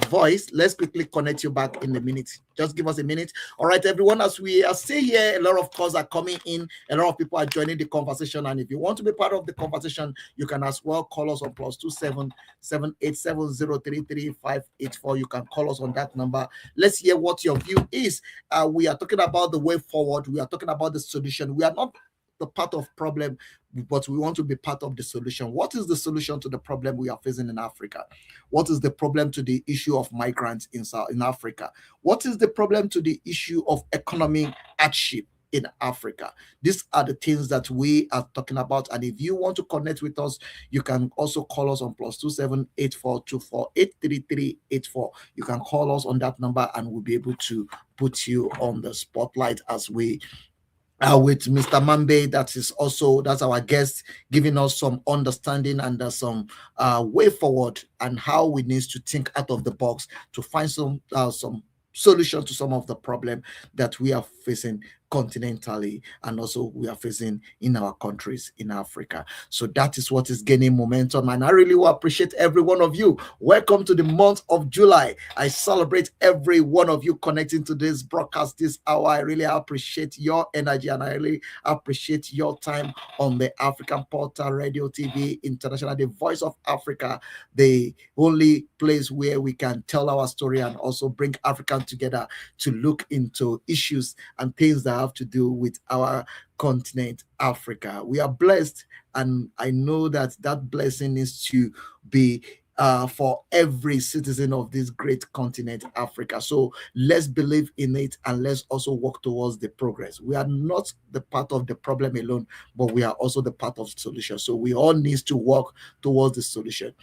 voice. Let's quickly connect you back in a minute. Just give us a minute. All right, everyone, as we are still here, a lot of calls are coming in. A lot of people are joining the conversation. And if you want to be part of the conversation, you can as well call us on +27 787033584. You can call us on that number. Let's hear what your view is. We are talking about the way forward. We are talking about the solution. We are not the part of problem, but we want to be part of the solution. What is the solution to the problem we are facing in Africa? What is the problem to the issue of migrants in Africa? What is the problem to the issue of economic hardship in Africa? These are the things that we are talking about. And if you want to connect with us, you can also call us on +278424833884. You can call us on that number and we'll be able to put you on the spotlight as we with Mr. Mabe, that's our guest, giving us some understanding and some way forward and how we need to think out of the box to find some solution to some of the problem that we are facing continentally and also we are facing in our countries in Africa. So that is what is gaining momentum, and I really will appreciate every one of you. Welcome to the month of July. I celebrate every one of you connecting to this broadcast this hour. I really appreciate your energy and I really appreciate your time on the African Portal Radio TV International, the voice of Africa, the only place where we can tell our story and also bring Africans together to look into issues and things that have to do with our continent, Africa. We are blessed, and I know that that blessing is to be for every citizen of this great continent, Africa. So let's believe in it and let's also work towards the progress. We are not the part of the problem alone, but we are also the part of the solution. So we all need to work towards the solution.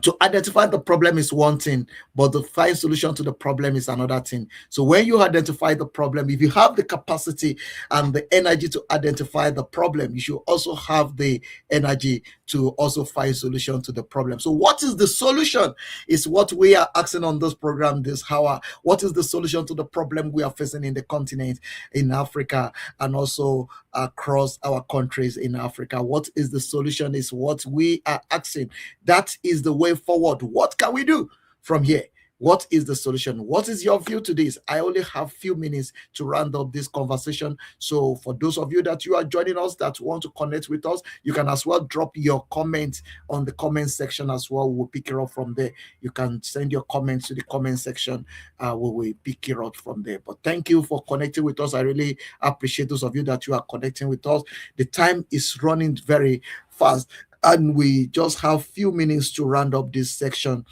To identify the problem is one thing, but to find solution to the problem is another thing. So when you identify the problem, if you have the capacity and the energy to identify the problem, you should also have the energy to also find solution to the problem. So what is the solution is what we are asking on this program this hour. What is the solution to the problem we are facing in the continent, in Africa, and also across our countries in Africa? What is the solution is what we are asking. That is the way forward. What can we do from here? What is the solution? What is your view to this? I only have few minutes to round up this conversation. So for those of you that you are joining us that want to connect with us, you can as well drop your comment on the comment section as well. We'll pick it up from there. You can send your comments to the comment section. We will pick it up from there. But thank you for connecting with us. I really appreciate those of you that you are connecting with us. The time is running very fast, and we just have few minutes to round up this section.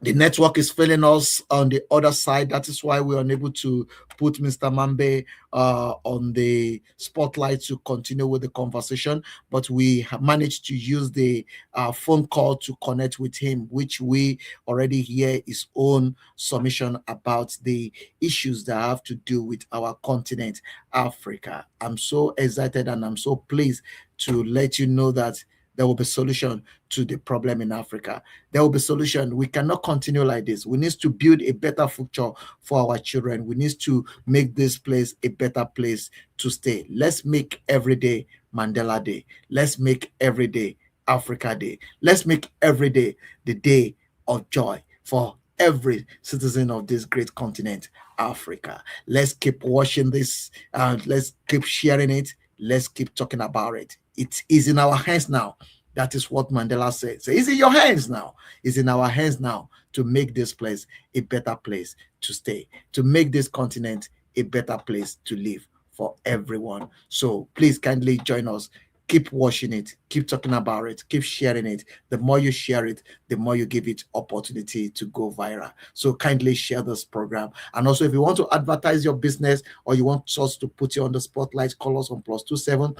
The network is failing us on the other side. That is why we're unable to put Mr. Mabe on the spotlight to continue with the conversation. But we have managed to use the phone call to connect with him, which we already hear his own submission about the issues that have to do with our continent, Africa. I'm so excited and I'm so pleased to let you know that there will be solution to the problem in Africa. There will be solution. We cannot continue like this. We need to build a better future for our children. We need to make this place a better place to stay. Let's make every day Mandela Day. Let's make every day Africa Day. Let's make every day the day of joy for every citizen of this great continent, Africa. Let's keep watching this. Let's keep sharing it. Let's keep talking about it. It is in our hands now. That is what Mandela said. So it's in your hands now. It's in our hands now to make this place a better place to stay, to make this continent a better place to live for everyone. So please kindly join us. Keep watching it, keep talking about it, keep sharing it. The more you share it, the more you give it opportunity to go viral. So kindly share this program. And also, if you want to advertise your business or you want us to put you on the spotlight, call us on +27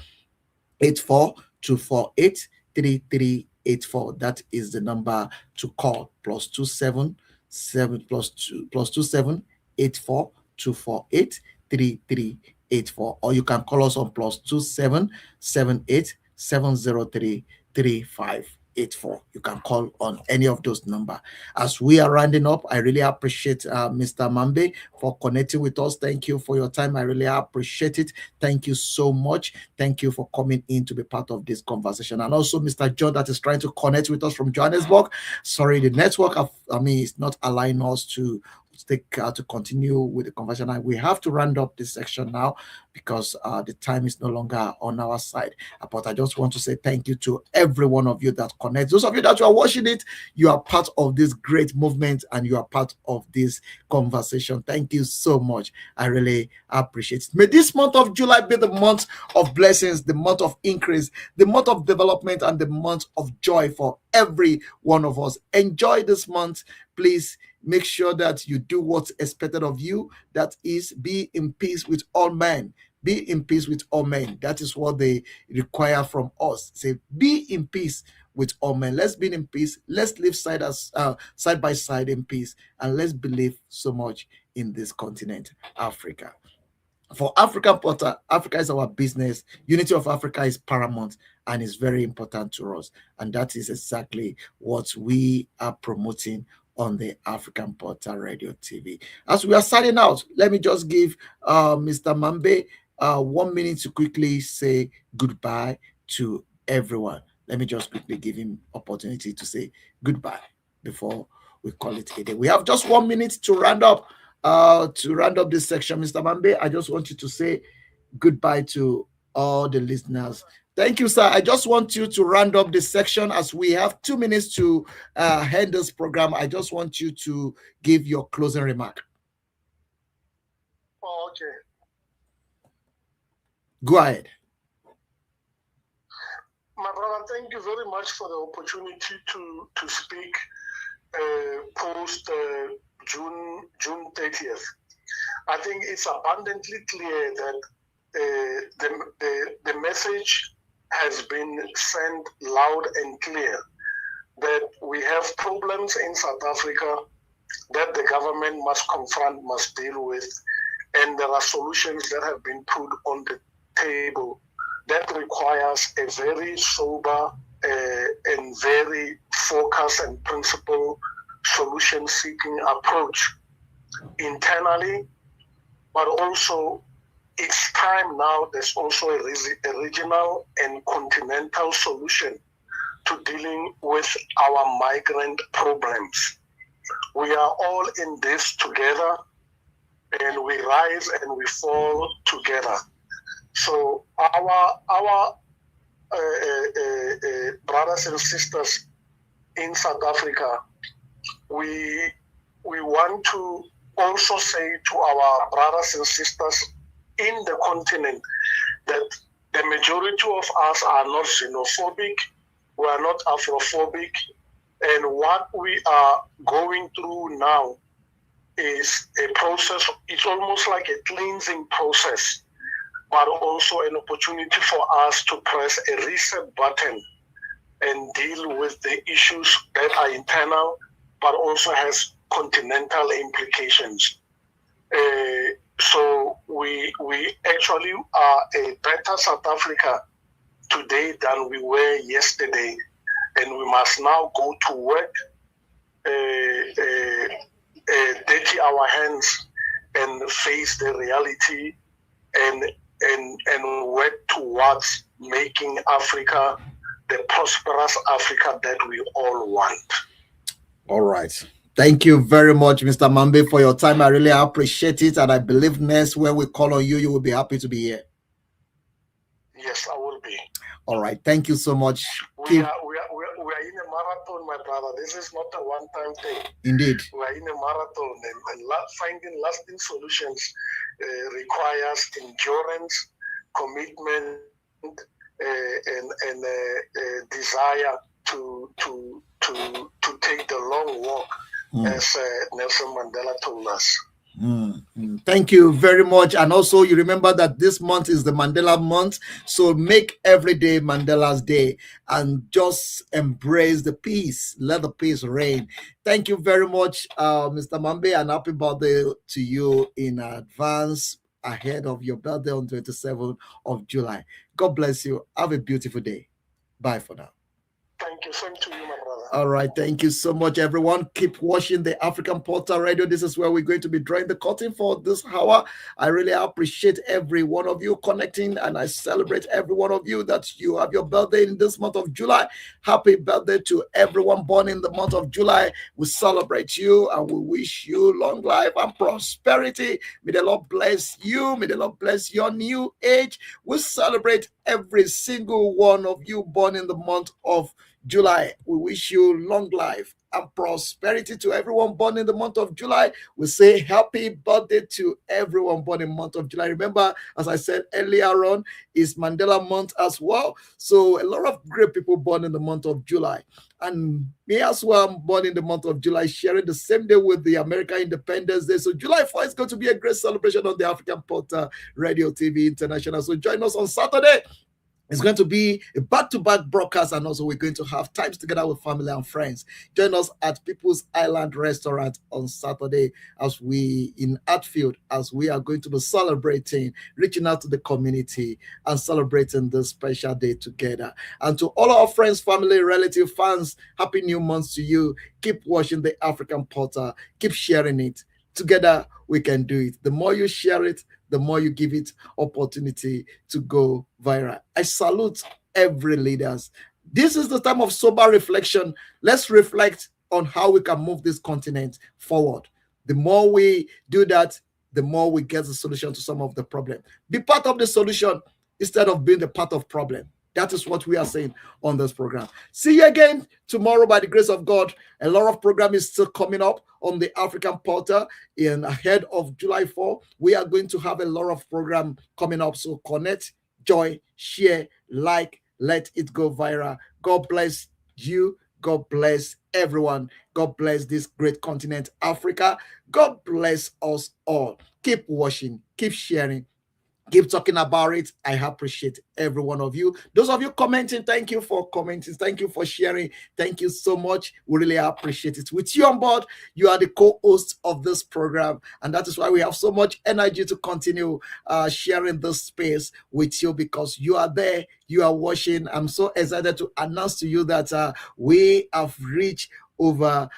84 248 3384. That is the number to call. +27 84 248 3384. Or you can call us on +27 78 703 3584. You can call on any of those numbers. As we are rounding up, I really appreciate Mr. Mabe for connecting with us. Thank you for your time. I really appreciate it. Thank you so much. Thank you for coming in to be part of this conversation. And also Mr. John that is trying to connect with us from Johannesburg. Sorry, the network, is not allowing us to to continue with the conversation, and we have to round up this section now because the time is no longer on our side. But I just want to say thank you to every one of you that connect. Those of you that are watching it, you are part of this great movement and you are part of this conversation. Thank you so much. I really appreciate it. May this month of July be the month of blessings, the month of increase, the month of development, and the month of joy for every one of us. Enjoy this month. Please make sure that you do what's expected of you. That is, be in peace with all men. Be in peace with all men. That is what they require from us. Say, be in peace with all men. Let's be in peace. Let's live side by side in peace. And let's believe so much in this continent, Africa. For African Porter, Africa is our business. Unity of Africa is paramount and is very important to us. And that is exactly what we are promoting on the African Porter Radio TV. As we are signing out, let me just give Mr. Mabe 1 minute to quickly say goodbye to everyone. Let me just quickly give him opportunity to say goodbye before we call it a day. We have just 1 minute to round up. This section, Mr. Mabe, I just want you to say goodbye to all the listeners. Thank you, sir. I just want you to round up this section as we have 2 minutes to end this program. I just want you to give your closing remark. Oh, okay. Go ahead. My brother, thank you very much for the opportunity to speak post June 30th. I think it's abundantly clear that the message has been sent loud and clear that we have problems in South Africa that the government must confront, must deal with, and there are solutions that have been put on the table that requires a very sober and very focused and principled solution-seeking approach internally, but also it's time now there's also a regional and continental solution to dealing with our migrant problems. We are all in this together, and we rise and we fall together. So our brothers and sisters in South Africa, we want to also say to our brothers and sisters in the continent that the majority of us are not xenophobic, we are not Afrophobic, and what we are going through now is a process. It's almost like a cleansing process, but also an opportunity for us to press a reset button and deal with the issues that are internal, but also has continental implications. So we actually are a better South Africa today than we were yesterday, and we must now go to work, dirty our hands, and face the reality, and work towards making Africa the prosperous Africa that we all want. All right. Thank you very much, Mr. Mabe, for your time. I really appreciate it. And I believe next when we call on you, you will be happy to be here. Yes, I will be. All right. Thank you so much. We are in a marathon, my brother. This is not a one-time thing. Indeed. We are in a marathon, and finding lasting solutions requires endurance, commitment, and desire to take the long walk, as Nelson Mandela told us. Thank you very much. And also, you remember that this month is the Mandela month, so make every day Mandela's day and just embrace the peace. Let the peace reign. Thank you very much, Mr. Mabe, and happy birthday to you in advance ahead of your birthday on 27th of July. God bless you. Have a beautiful day. Bye for now. Thank you. Same to you, my brother. All right. Thank you so much, everyone. Keep watching the African Portal Radio. This is where we're going to be drawing the curtain for this hour. I really appreciate every one of you connecting, and I celebrate every one of you that you have your birthday in this month of July. Happy birthday to everyone born in the month of July. We celebrate you and we wish you long life and prosperity. May the Lord bless you. May the Lord bless your new age. We celebrate every single one of you born in the month of July. We wish you long life and prosperity to everyone born in the month of July. We say happy birthday to everyone born in the month of July. Remember, as I said earlier on, is Mandela month as well. So a lot of great people born in the month of July. And me as well, I'm born in the month of July, sharing the same day with the American Independence Day. So July 4th is going to be a great celebration on the African Portal Radio TV International. So join us on Saturday. It's going to be a back-to-back broadcast, and also we're going to have times together with family and friends. Join us at People's Island Restaurant on Saturday as we in Atfield, as we are going to be celebrating, reaching out to the community and celebrating this special day together. And to all our friends, family, relative, fans, happy new month to you. Keep watching the African Portal. Keep sharing it. Together, we can do it. The more you share it, the more you give it opportunity to go viral. I salute every leaders. This is the time of sober reflection. Let's reflect on how we can move this continent forward. The more we do that, the more we get the solution to some of the problem. Be part of the solution instead of being the part of problem. That is what we are saying on this program. See you again tomorrow by the grace of God. A lot of program is still coming up on the African Portal. In ahead of July 4, we are going to have a lot of program coming up. So connect, join, share, like, let it go viral. God bless you. God bless everyone. God bless this great continent, Africa. God bless us all. Keep watching, keep sharing, keep talking about it. I appreciate every one of you. Those of you commenting, thank you for commenting. Thank you for sharing. Thank you so much. We really appreciate it. With you on board, you are the co-host of this program. And that is why we have so much energy to continue sharing this space with you, because you are there, you are watching. I'm so excited to announce to you that we have reached over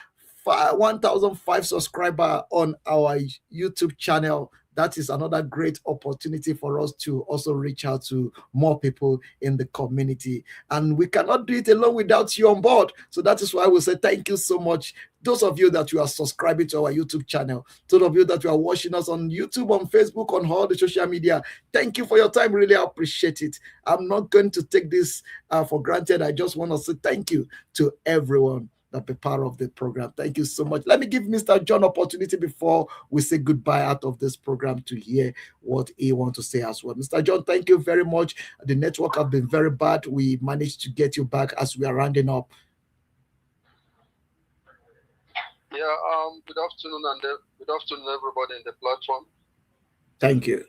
1,005 subscribers on our YouTube channel. that is another great opportunity for us to also reach out to more people in the community. And we cannot do it alone without you on board. So that is why we say thank you so much. Those of you that you are subscribing to our YouTube channel, those of you that you are watching us on YouTube, on Facebook, on all the social media, thank you for your time. Really appreciate it. I'm not going to take this for granted. I just want to say thank you to everyone that be part of the program. Thank you so much. Let me give Mr. John opportunity before we say goodbye out of this program to hear what he wants to say as well. Mr. John, thank you very much. The network have been very bad. We managed to get you back as we are rounding up. Yeah, good afternoon, and good afternoon, everybody in the platform. Thank you.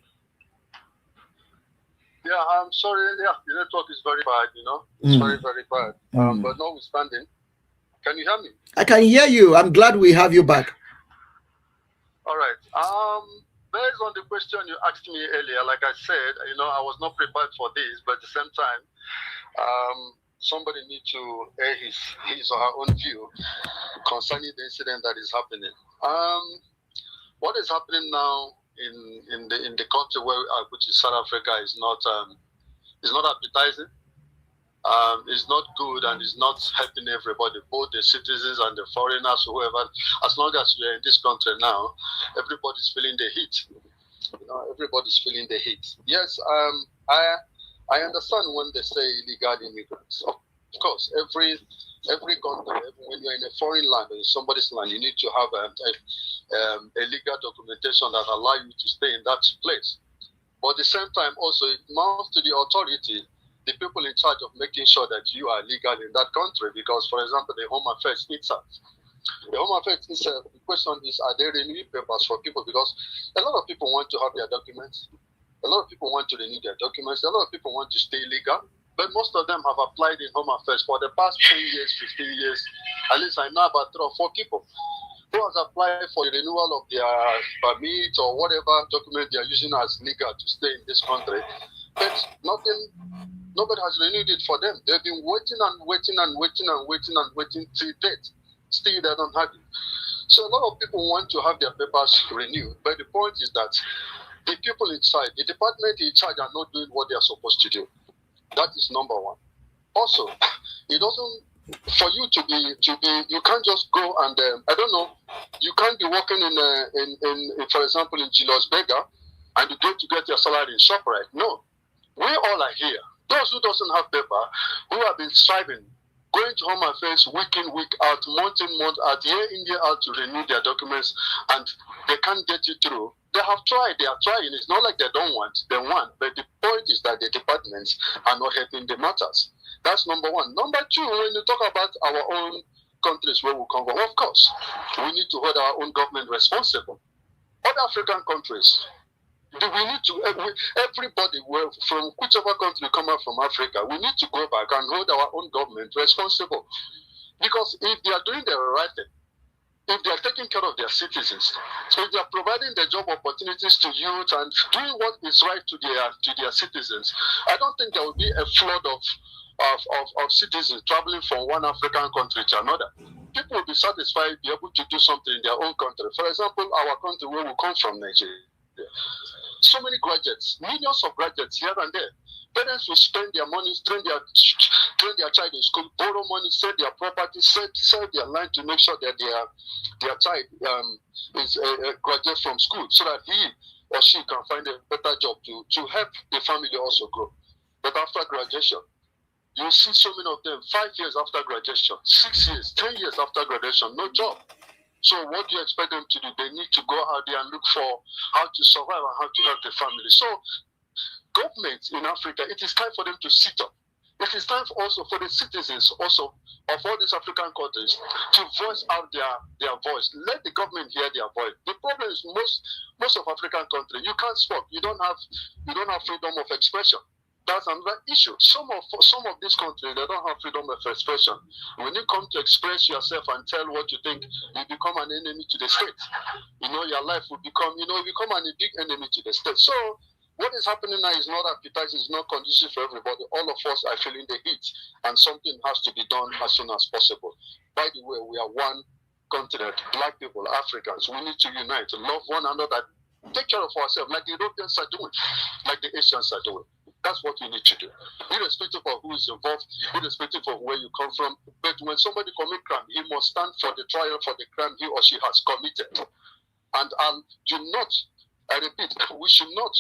Yeah, I'm sorry. Yeah, the network is very bad, It's very, very bad. But notwithstanding, can you hear me? I can hear you. I'm glad we have you back. All right. Based on the question you asked me earlier, like I said, I was not prepared for this, but at the same time, somebody needs to air his or her own view concerning the incident that is happening. What is happening now in the country which is South Africa is not appetizing. It's not good, and it's not helping everybody, both the citizens and the foreigners, whoever. As long as we are in this country now, everybody's feeling the heat. Everybody's feeling the heat. Yes, I understand when they say illegal immigrants. Of course, every country, when you're in a foreign land or in somebody's land, you need to have a legal documentation that allow you to stay in that place. But at the same time, also, it amounts to the authority, the people in charge of making sure that you are legal in that country. Because, for example, the Home Affairs itself. The Home Affairs itself, the question is, are there renewing papers for people? Because a lot of people want to have their documents. A lot of people want to renew their documents. A lot of people want to stay legal. But most of them have applied in Home Affairs for the past 10 years, 15 years. At least I know about 3 or 4 people who has applied for the renewal of their permit or whatever document they are using as legal to stay in this country. But nobody has renewed it for them. They've been waiting and waiting and waiting and waiting and waiting till date. Still, they don't have it. So a lot of people want to have their papers renewed. But the point is that the people inside, the department in charge are not doing what they are supposed to do. That is number one. Also, it doesn't, for you to be, you can't just go and, I don't know, you can't be working in for example, in Julius Berger, and you go to get your salary in ShopRite. No. We all are here. Those who doesn't have paper, who have been striving, going to Home Affairs week in, week out, month in, month out, year in, year out to renew their documents, and they can't get it through. They have tried. They are trying. It's not like they don't want. They want. But the point is that the departments are not helping the matters. That's number one. Number two, when you talk about our own countries where we come from, of course, we need to hold our own government responsible. Other African countries, we need to, everybody, from whichever country come out from Africa, we need to go back and hold our own government responsible. Because if they are doing the right thing, if they are taking care of their citizens, so if they are providing the job opportunities to youth and doing what is right to their citizens, I don't think there will be a flood of citizens traveling from one African country to another. People will be satisfied, be able to do something in their own country. For example, our country where we come from, Nigeria. So many graduates, millions of graduates here and there. Parents will spend their money, train their child in school, borrow money, sell their property, sell their land to make sure that their child is graduate from school, so that he or she can find a better job to help the family also grow. But after graduation, you see so many of them 5 years after graduation, 6 years, 10 years after graduation, no job. So what do you expect them to do? They need to go out there and look for how to survive and how to help the family. So governments in Africa, it is time for them to sit up. It is time also for the citizens also of all these African countries to voice out their voice. Let the government hear their voice. The problem is most of African countries, you can't speak. You don't have freedom of expression. That's another issue. Some of these countries, they don't have freedom of expression. When you come to express yourself and tell what you think, you become an enemy to the state. Your life will become, a big enemy to the state. So what is happening now is not appetizing, it's not conducive for everybody. All of us are feeling the heat, and something has to be done as soon as possible. By the way, we are one continent, black people, Africans. We need to unite, love one another take care of ourselves like the Europeans are doing, like the Asians are doing. That's what we need to do, irrespective of who is involved, irrespective of where you come from. But when somebody commits crime, he must stand for the trial for the crime he or she has committed. And I repeat, we should not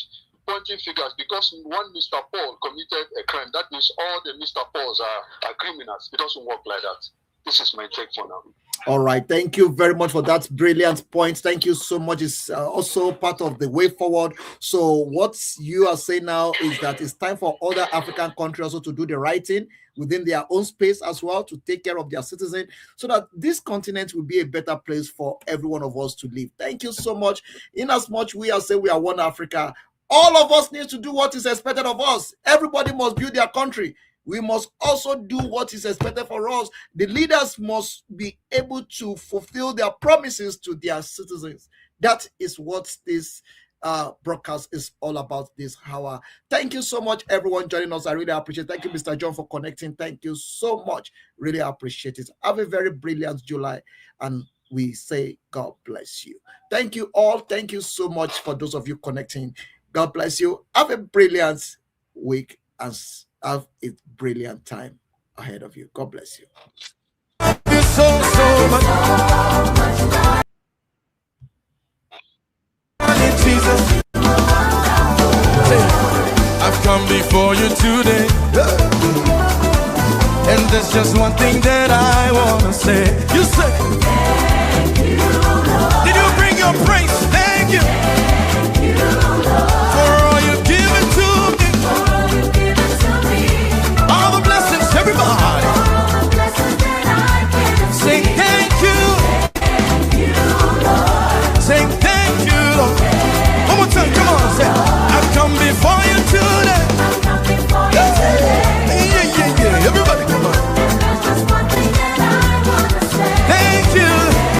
pointing figures because one Mr. Paul committed a crime. That means all the Mr. Pauls are criminals. It doesn't work like that. This is my take for now. All right. Thank you very much for that brilliant point. Thank you so much. It's also part of the way forward. So what you are saying now is that it's time for other African countries also to do the right thing within their own space as well, to take care of their citizens, so that this continent will be a better place for every one of us to live. Thank you so much. In as much we are saying we are one Africa, all of us need to do what is expected of us. Everybody must build their country. We must also do what is expected for us. The leaders must be able to fulfill their promises to their citizens. That is what this broadcast is all about this hour. Thank you so much, everyone joining us. I really appreciate it. Thank you, Mr. John, for connecting. Thank you so much. Really appreciate it. Have a very brilliant July, and we say God bless you. Thank you all. Thank you so much for those of you connecting. God bless you. Have a brilliant week and have a brilliant time ahead of you. God bless you. Jesus, I've come before you today, and there's just one thing that I want to say. You say, thank you, Lord. Did you bring your praise?